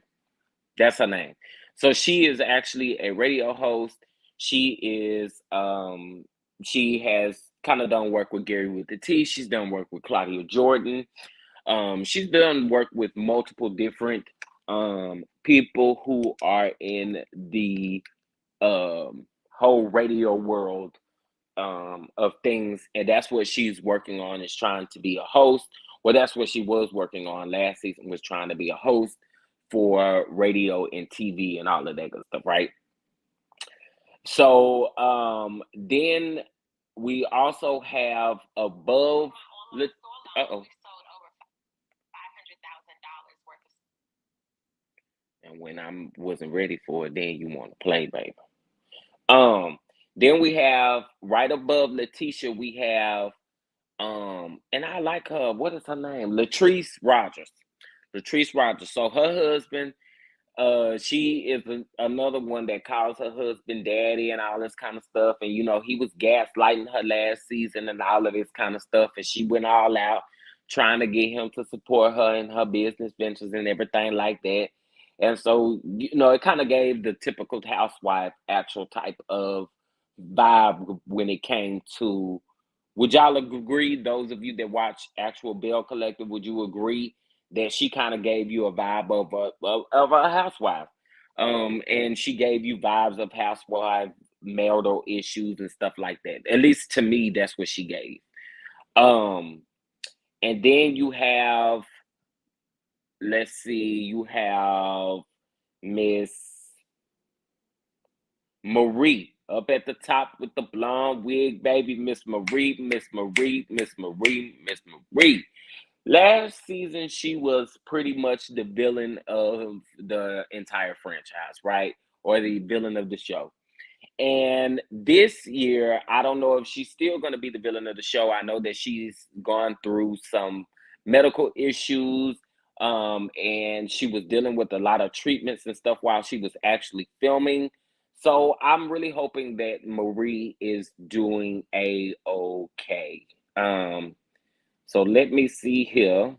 That's her name. So she is actually a radio host. She is she has kind of done work with Gary with the T. She's done work with Claudia Jordan. She's done work with multiple different people who are in the whole radio world of things, and that's what she's working on is trying to be a host. Well, that's what she was working on last season was trying to be a host for radio and TV and all of that good stuff, right? So then we also have above. Uh-oh. And when I wasn't ready for it, then you want to play, baby. Um, then we have right above Letitia, we have And I like her. What is her name? Latrice Rogers. Latrice Rogers. So her husband, she is another one that calls her husband daddy and all this kind of stuff. And he was gaslighting her last season and all of this kind of stuff. And she went all out trying to get him to support her in her business ventures and everything like that. And so, it kind of gave the typical housewife actual type of vibe when it came to. Would y'all agree, those of you that watch actual Bell Collective, would you agree that she kind of gave you a vibe of a housewife? And she gave you vibes of housewife marital issues and stuff like that. At least to me, that's what she gave. Um, and then you have, let's see, you have Miss Marie up at the top with the blonde wig, baby. Miss Marie, Miss Marie, Miss Marie, Miss Marie. Last season, she was pretty much the villain of the entire franchise, right? Or the villain of the show. And this year, I don't know if she's still going to be the villain of the show. I know that she's gone through some medical issues, and she was dealing with a lot of treatments and stuff while she was actually filming. So I'm really hoping that Marie is doing a-okay. So let me see here.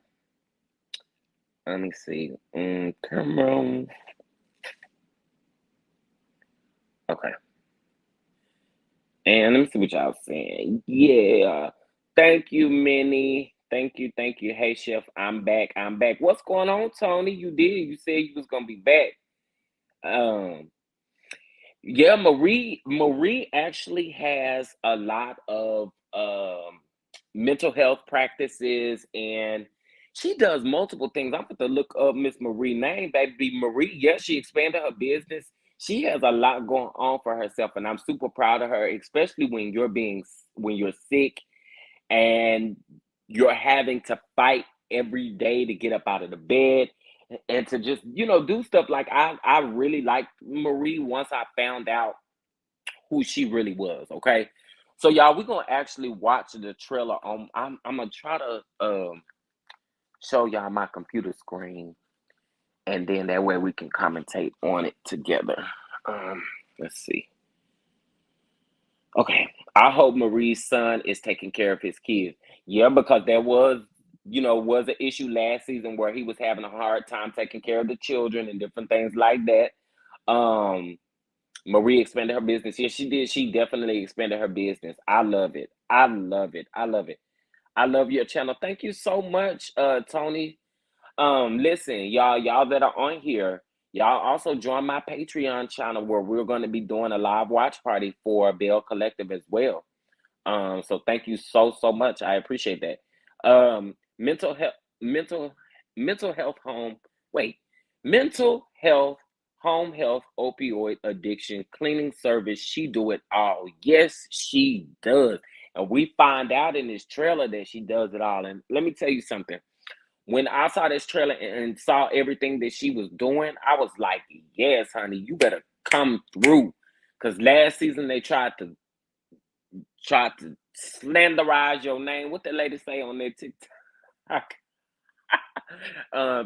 Let me see. Come on. Okay. And let me see what y'all saying. Yeah. Thank you, Minnie. Thank you. Thank you. Hey, Chef, I'm back. I'm back. What's going on, Tony? You did. You said you was gonna be back. Um, yeah, Marie actually has a lot of mental health practices, and she does multiple things. I'm going to look up Miss Marie name, baby. Marie, yes, she expanded her business. She has a lot going on for herself, and I'm super proud of her, especially when you're sick and you're having to fight every day to get up out of the bed and to just do stuff. Like I really liked Marie once I found out who she really was. Okay, so y'all, we're gonna actually watch the trailer on. I'm gonna try to show y'all my computer screen, and then that way we can commentate on it together. um let's see. Okay, I hope Marie's son is taking care of his kids. Yeah, because there was an issue last season where he was having a hard time taking care of the children and different things like that. Marie expanded her business. Yes, she did. She definitely expanded her business. I love it. I love it. I love it. I love your channel. Thank you so much, Tony. Listen, y'all that are on here, y'all also join my Patreon channel where we're going to be doing a live watch party for Bell Collective as well. So thank you so much. I appreciate that. Mental health, mental, mental health home. Wait, mental health, home health, opioid addiction, cleaning service. She do it all. Yes, she does. And we find out in this trailer that she does it all. And let me tell you something. When I saw this trailer and saw everything that she was doing, I was like, yes, honey, you better come through. Because last season they tried to slanderize your name. What the lady say on that TikTok?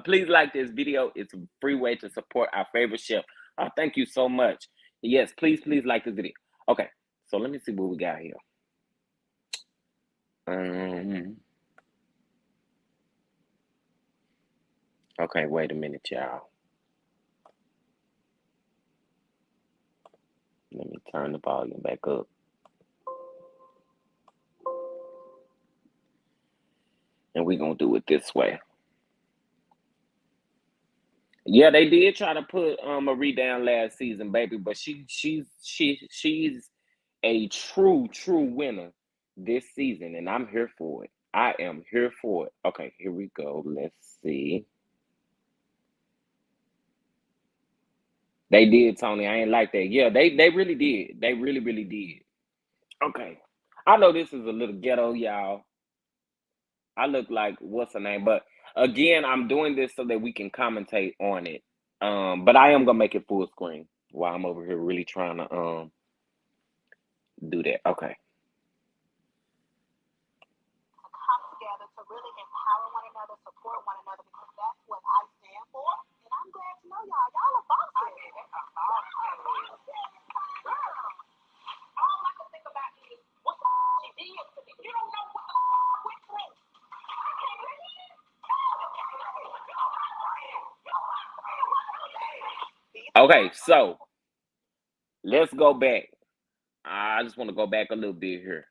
Please like this video. It's a free way to support our favorite chef. Oh, thank you so much. Yes, please like this video. Okay, so let me see what we got here. Okay, wait a minute, y'all. Let me turn the volume back up. And we're gonna do it this way. Yeah, they did try to put Marie down last season, baby, but she's a true winner this season, and I'm here for it. I am here for it. Okay, here we go. Let's see. They did, Tony. I ain't like that. Yeah, they really did. They really did. Okay. I know this is a little ghetto, y'all. I look like what's her name, but again, I'm doing this so that we can commentate on it. But I am gonna make it full screen while I'm over here really trying to do that. Okay. Okay, so let's go back. I just want to go back a little bit here.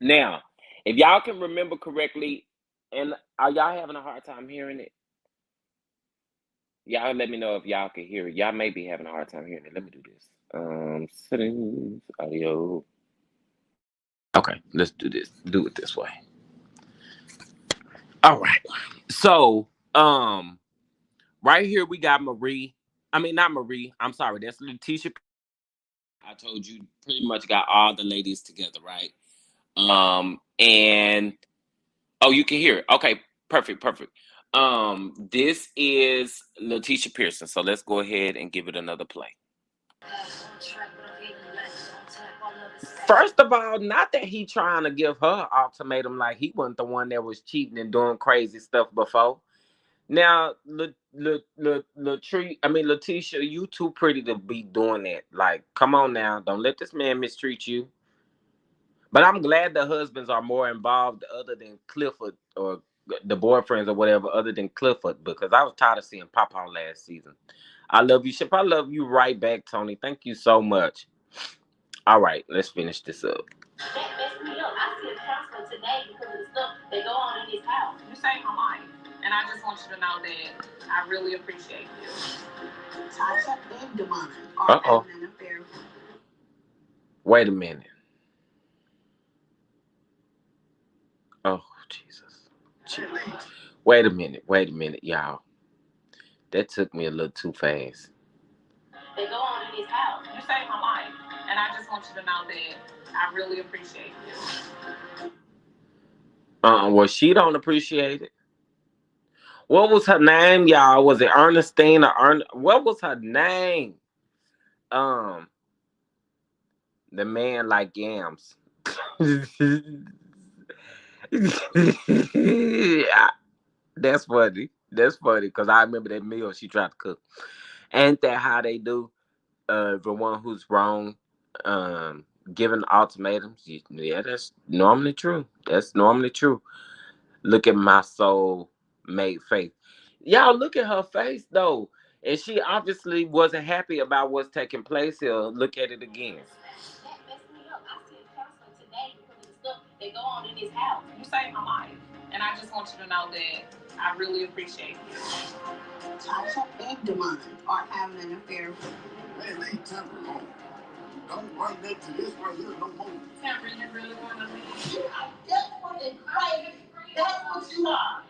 Now, if y'all can remember correctly, and are y'all having a hard time hearing it? Y'all let me know if y'all can hear it. Y'all may be having a hard time hearing it. Let me do this. Settings, audio. Okay, let's do this. Do it this way. All right. So, right here we got Marie. I mean, not Marie. I'm sorry. That's Letitia. I told you pretty much got all the ladies together, right? And oh, you can hear it. Okay, perfect, perfect. This is Letitia Pearson. So let's go ahead and give it another play. First of all, not that he trying to give her ultimatum like he wasn't the one that was cheating and doing crazy stuff before. Now, Letitia, you too pretty to be doing that. Like, come on now, don't let this man mistreat you. But I'm glad the husbands are more involved other than Clifford or the boyfriends or whatever, other than Clifford, because I was tired of seeing Papa last season. I love you, Ship. I love you right back, Tony. Thank you so much. All right, let's finish this up. That messed me up. I see a counselor today because of the stuff that go on in his house. You saved my life, and I just want you to know that I really appreciate you. Tasha and Demond are having an affair. Wait a minute. Oh, Jesus. Wait a minute, y'all. That took me a little too fast. They go on in his house. You saved my life, and I just want you to know that I really appreciate you. Well, she don't appreciate it. What was her name, y'all? Was it Ernestine or what was her name? Um, the man like yams. That's funny. That's funny because I remember that meal she tried to cook. Ain't that how they do? The one who's wrong, giving ultimatums. Yeah, that's normally true. That's normally true. Look at my soul made faith. Y'all look at her face though. And she obviously wasn't happy about what's taking place here. Look at it again. That messed me up. I see a counselor today because of the stuff that go on in his house. You saved my life. And I just want you to know that I really appreciate you. Tasha and Demond are having an affair. Man, leave Tampa alone. Don't run that to this right here no more. Tampa, you really want to leave? You are desperate and crazy. That's what you are.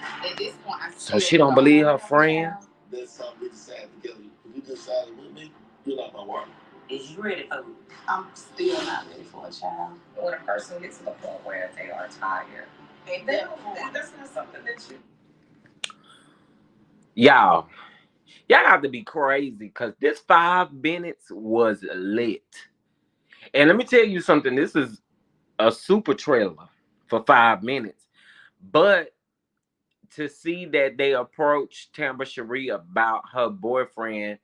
At this point, so she don't believe her friend? That's something we decided together. You decided with me, you're not my wife. Is you ready for me? I'm still not ready for a child. When a person gets to the point where they are tired, that's not something that you... Y'all have to be crazy because this 5 minutes was lit. And let me tell you something. This is a super trailer for 5 minutes. But to see that they approached Tambra Cherie about her boyfriend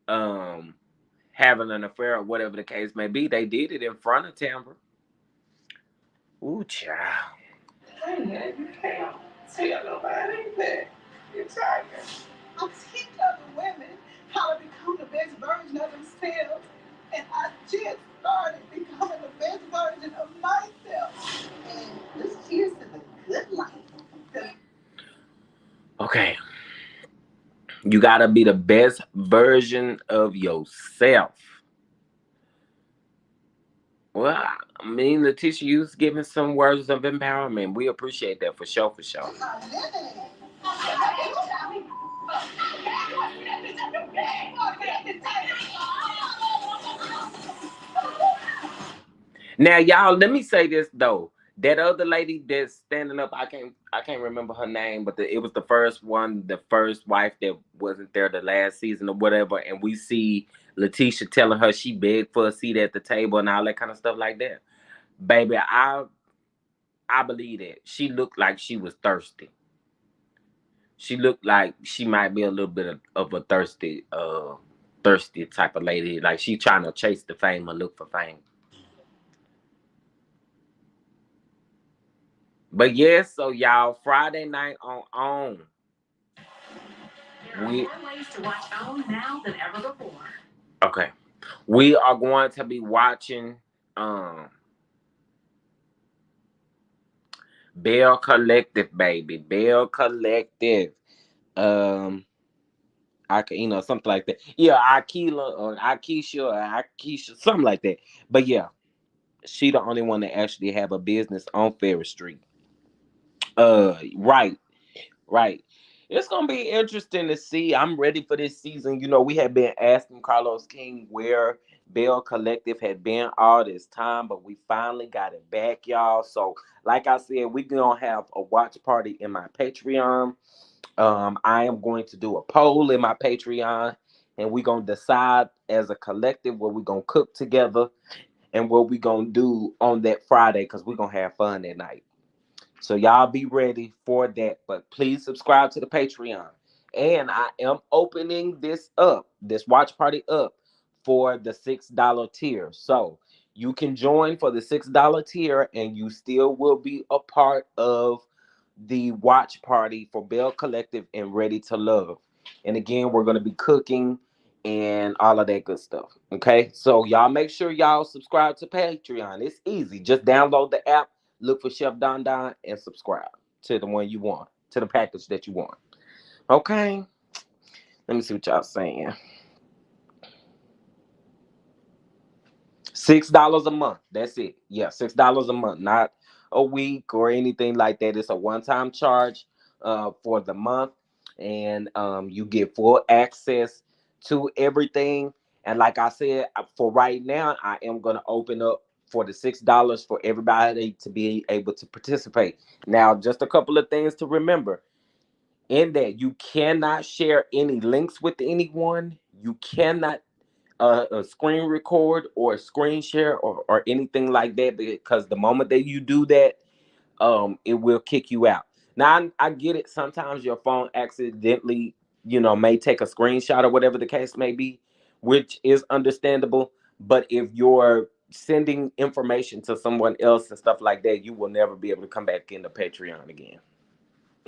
having an affair or whatever the case may be, they did it in front of Tambra. Ooh, child. Hey, you can't tell nobody that you're tired. I'm sick of the women how to become the best version of themselves. And I just started becoming the best version of myself. And this here's to the good life. Okay. You gotta be the best version of yourself. Well, I mean, Letitia, you was giving some words of empowerment. We appreciate that for sure, for sure. Now, y'all, let me say this though. That other lady that's standing up, I can't remember her name, but it was the first one, the first wife that wasn't there the last season or whatever, and we see Letitia telling her she begged for a seat at the table and all that kind of stuff like that. Baby, I believe that. She looked like she was thirsty. She looked like she might be a little bit of a thirsty type of lady. Like she trying to chase the fame or look for fame. But yes, so y'all, Friday night on. we okay. We are going to be watching um Bell Collective, baby. Bell Collective. Um something like that. Yeah, Akila or Akisha or Akisha, something like that. But yeah, she the only one that actually have a business on Ferris Street. Right, right. It's gonna be interesting to see. I'm ready for this season. We have been asking Carlos King where Bell Collective had been all this time, but we finally got it back, y'all. So, like I said, we're gonna have a watch party in my Patreon. I am going to do a poll in my Patreon, and we're gonna decide as a collective what we're gonna cook together and what we're gonna do on that Friday because we're gonna have fun that night. So y'all be ready for that. But please subscribe to the Patreon. And I am opening this watch party up for the $6 tier. So you can join for the $6 tier and you still will be a part of the watch party for Bell Collective and Ready to Love. And again, we're going to be cooking and all of that good stuff. Okay. So y'all make sure y'all subscribe to Patreon. It's easy. Just download the app, look for Chef Don Don, and subscribe to the one you want, to the package that you want. Okay. Let me see what y'all saying. $6 a month. That's it. Yeah, $6 a month, not a week or anything like that. It's a one-time charge for the month, and you get full access to everything. And like I said, for right now, I am gonna open up for the $6 for everybody to be able to participate. Now, just a couple of things to remember. In that, you cannot share any links with anyone. You cannot a screen record or a screen share or anything like that, because the moment that you do that, it will kick you out. Now I get it. Sometimes your phone accidentally, may take a screenshot or whatever the case may be, which is understandable. But if you're sending information to someone else and stuff like that, you will never be able to come back into Patreon again.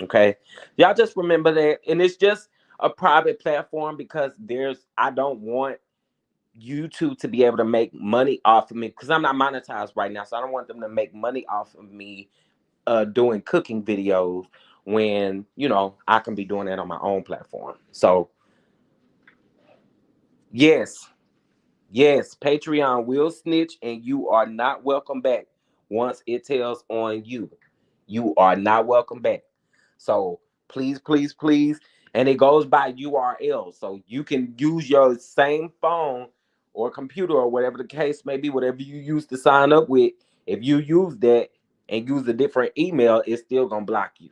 Okay, y'all just remember that. And it's just a private platform because I don't want YouTube to be able to make money off of me because I'm not monetized right now. So I don't want them to make money off of me doing cooking videos when, I can be doing that on my own platform. So yes, yes, Patreon will snitch and you are not welcome back once it tells on you. You are not welcome back. So please, please, please. And it goes by URL. So you can use your same phone or computer or whatever the case may be, whatever you use to sign up with. If you use that and use a different email, it's still going to block you.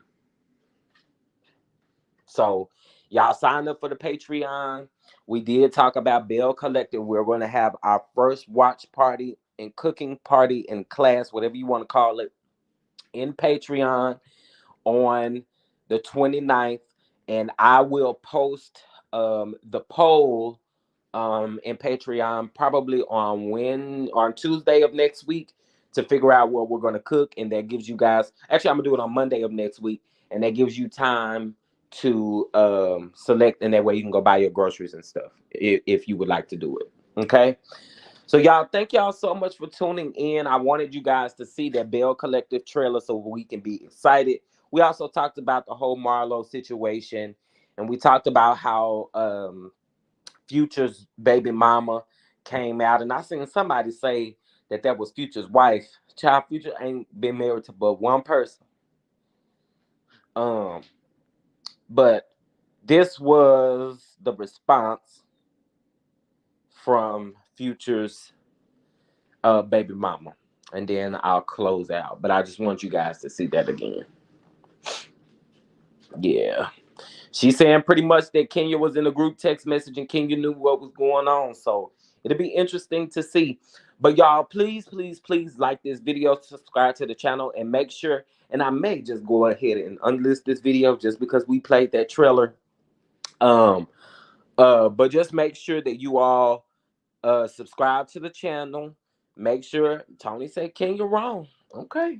So y'all sign up for the Patreon. We did talk about Bell Collective. We're going to have our first watch party and cooking party in class, whatever you want to call it, in Patreon on the 29th. And I will post the poll in Patreon probably on Tuesday of next week to figure out what we're going to cook. And that gives you guys, actually, I'm going to do it on Monday of next week. And that gives you time to select, and that way you can go buy your groceries and stuff if you would like to do it. Okay. So y'all, thank y'all so much for tuning in. I wanted you guys to see that Bell Collective trailer so we can be excited. We also talked about the whole Marlo situation, and we talked about how Future's baby mama came out, and I seen somebody say that was Future's wife. Child, Future ain't been married to but one person. Um, but this was the response from Future's baby mama. And then I'll close out. But I just want you guys to see that again. Yeah. She's saying pretty much that Kenya was in a group text message and Kenya knew what was going on. So it'll be interesting to see. But y'all, please, please, please like this video, subscribe to the channel, and make sure, and I may just go ahead and unlist this video just because we played that trailer. But just make sure that you all subscribe to the channel. Make sure Tony said Kenya wrong. Okay.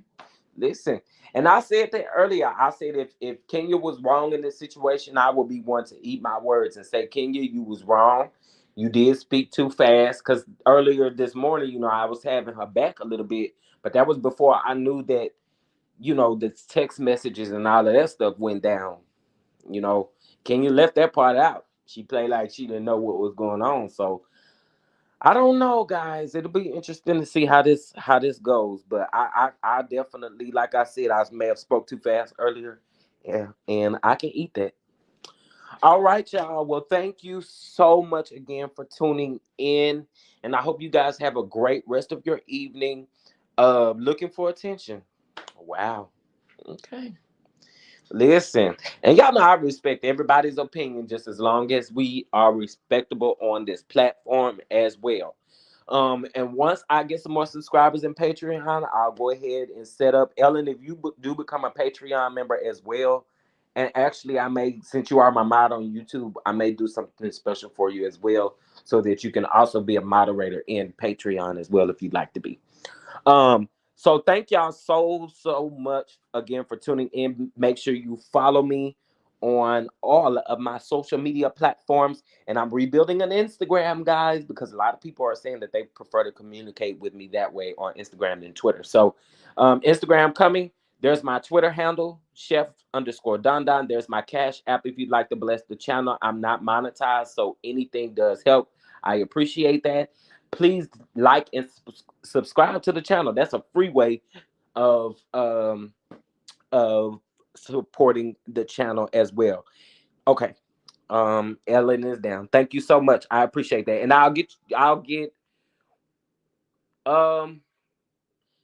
Listen, and I said that earlier. I said if Kenya was wrong in this situation, I would be one to eat my words and say, Kenya, you was wrong. You did speak too fast. Because earlier this morning, I was having her back a little bit, but that was before I knew that, the text messages and all of that stuff went down. You know, Kenya left that part out. She played like she didn't know what was going on. So I don't know, guys. It'll be interesting to see how this goes. But I definitely, like I said, I may have spoke too fast earlier. Yeah, and I can eat that. All right, y'all. Well, thank you so much again for tuning in, and I hope you guys have a great rest of your evening. Looking for attention. Wow. Okay. Listen, and y'all know I respect everybody's opinion just as long as we are respectable on this platform as well. And once I get some more subscribers in Patreon, I'll go ahead and set up. Ellen, if you do become a Patreon member as well, and actually, I may, since you are my mod on YouTube, I may do something special for you as well, so that you can also be a moderator in Patreon as well if you'd like to be. So thank y'all so much again for tuning in. Make sure you follow me on all of my social media platforms. And I'm rebuilding an Instagram, guys, because a lot of people are saying that they prefer to communicate with me that way on Instagram and Twitter. So Instagram coming. There's my Twitter handle, chef_Don. There's my Cash App if you'd like to bless the channel. I'm not monetized, so anything does help. I appreciate that. Please like and subscribe to the channel. That's a free way of of supporting the channel as well. Okay. Ellen is down. Thank you so much. I appreciate that. And I'll get um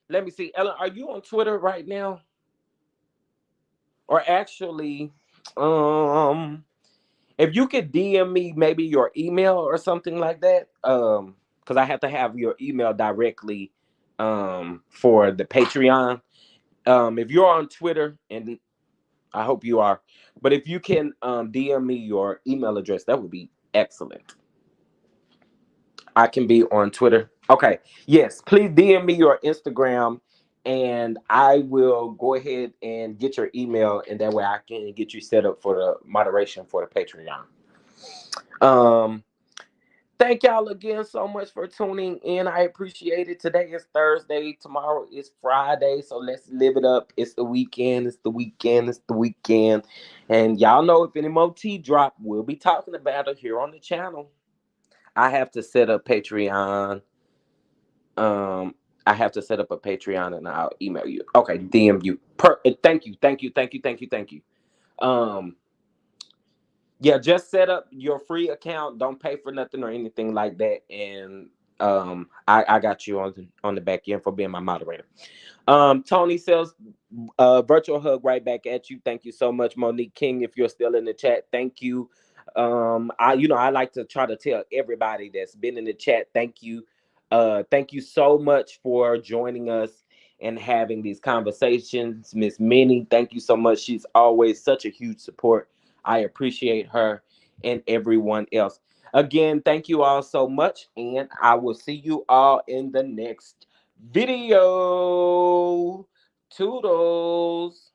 let me see. Ellen, are you on Twitter right now? Or actually, um if you could DM me maybe your email or something like that, because I have to have your email directly for the Patreon. If you're on Twitter, and I hope you are, but if you can DM me your email address, that would be excellent. I can be on Twitter. Okay. Yes, please DM me your Instagram and I will go ahead and get your email, and that way I can get you set up for the moderation for the Patreon. Um Thank y'all again so much for tuning in. I appreciate it. Today is Thursday. Tomorrow is Friday. So let's live it up. It's the weekend. It's the weekend. It's the weekend. And y'all know if any more tea drop, we'll be talking about it here on the channel. I have to set up Patreon. Um, I have to set up a Patreon and I'll email you. Okay, DM you. Thank you. Thank you. Thank you. Thank you. Thank you. Um, Yeah, just set up your free account. Don't pay for nothing or anything like that. And I got you on the back end for being my moderator. Tony says virtual hug right back at you. Thank you so much, Monique King. If you're still in the chat, thank you. I like to try to tell everybody that's been in the chat, thank you. Thank you so much for joining us and having these conversations. Miss Minnie, thank you so much. She's always such a huge support. I appreciate her and everyone else. Again, thank you all so much, and I will see you all in the next video. Toodles.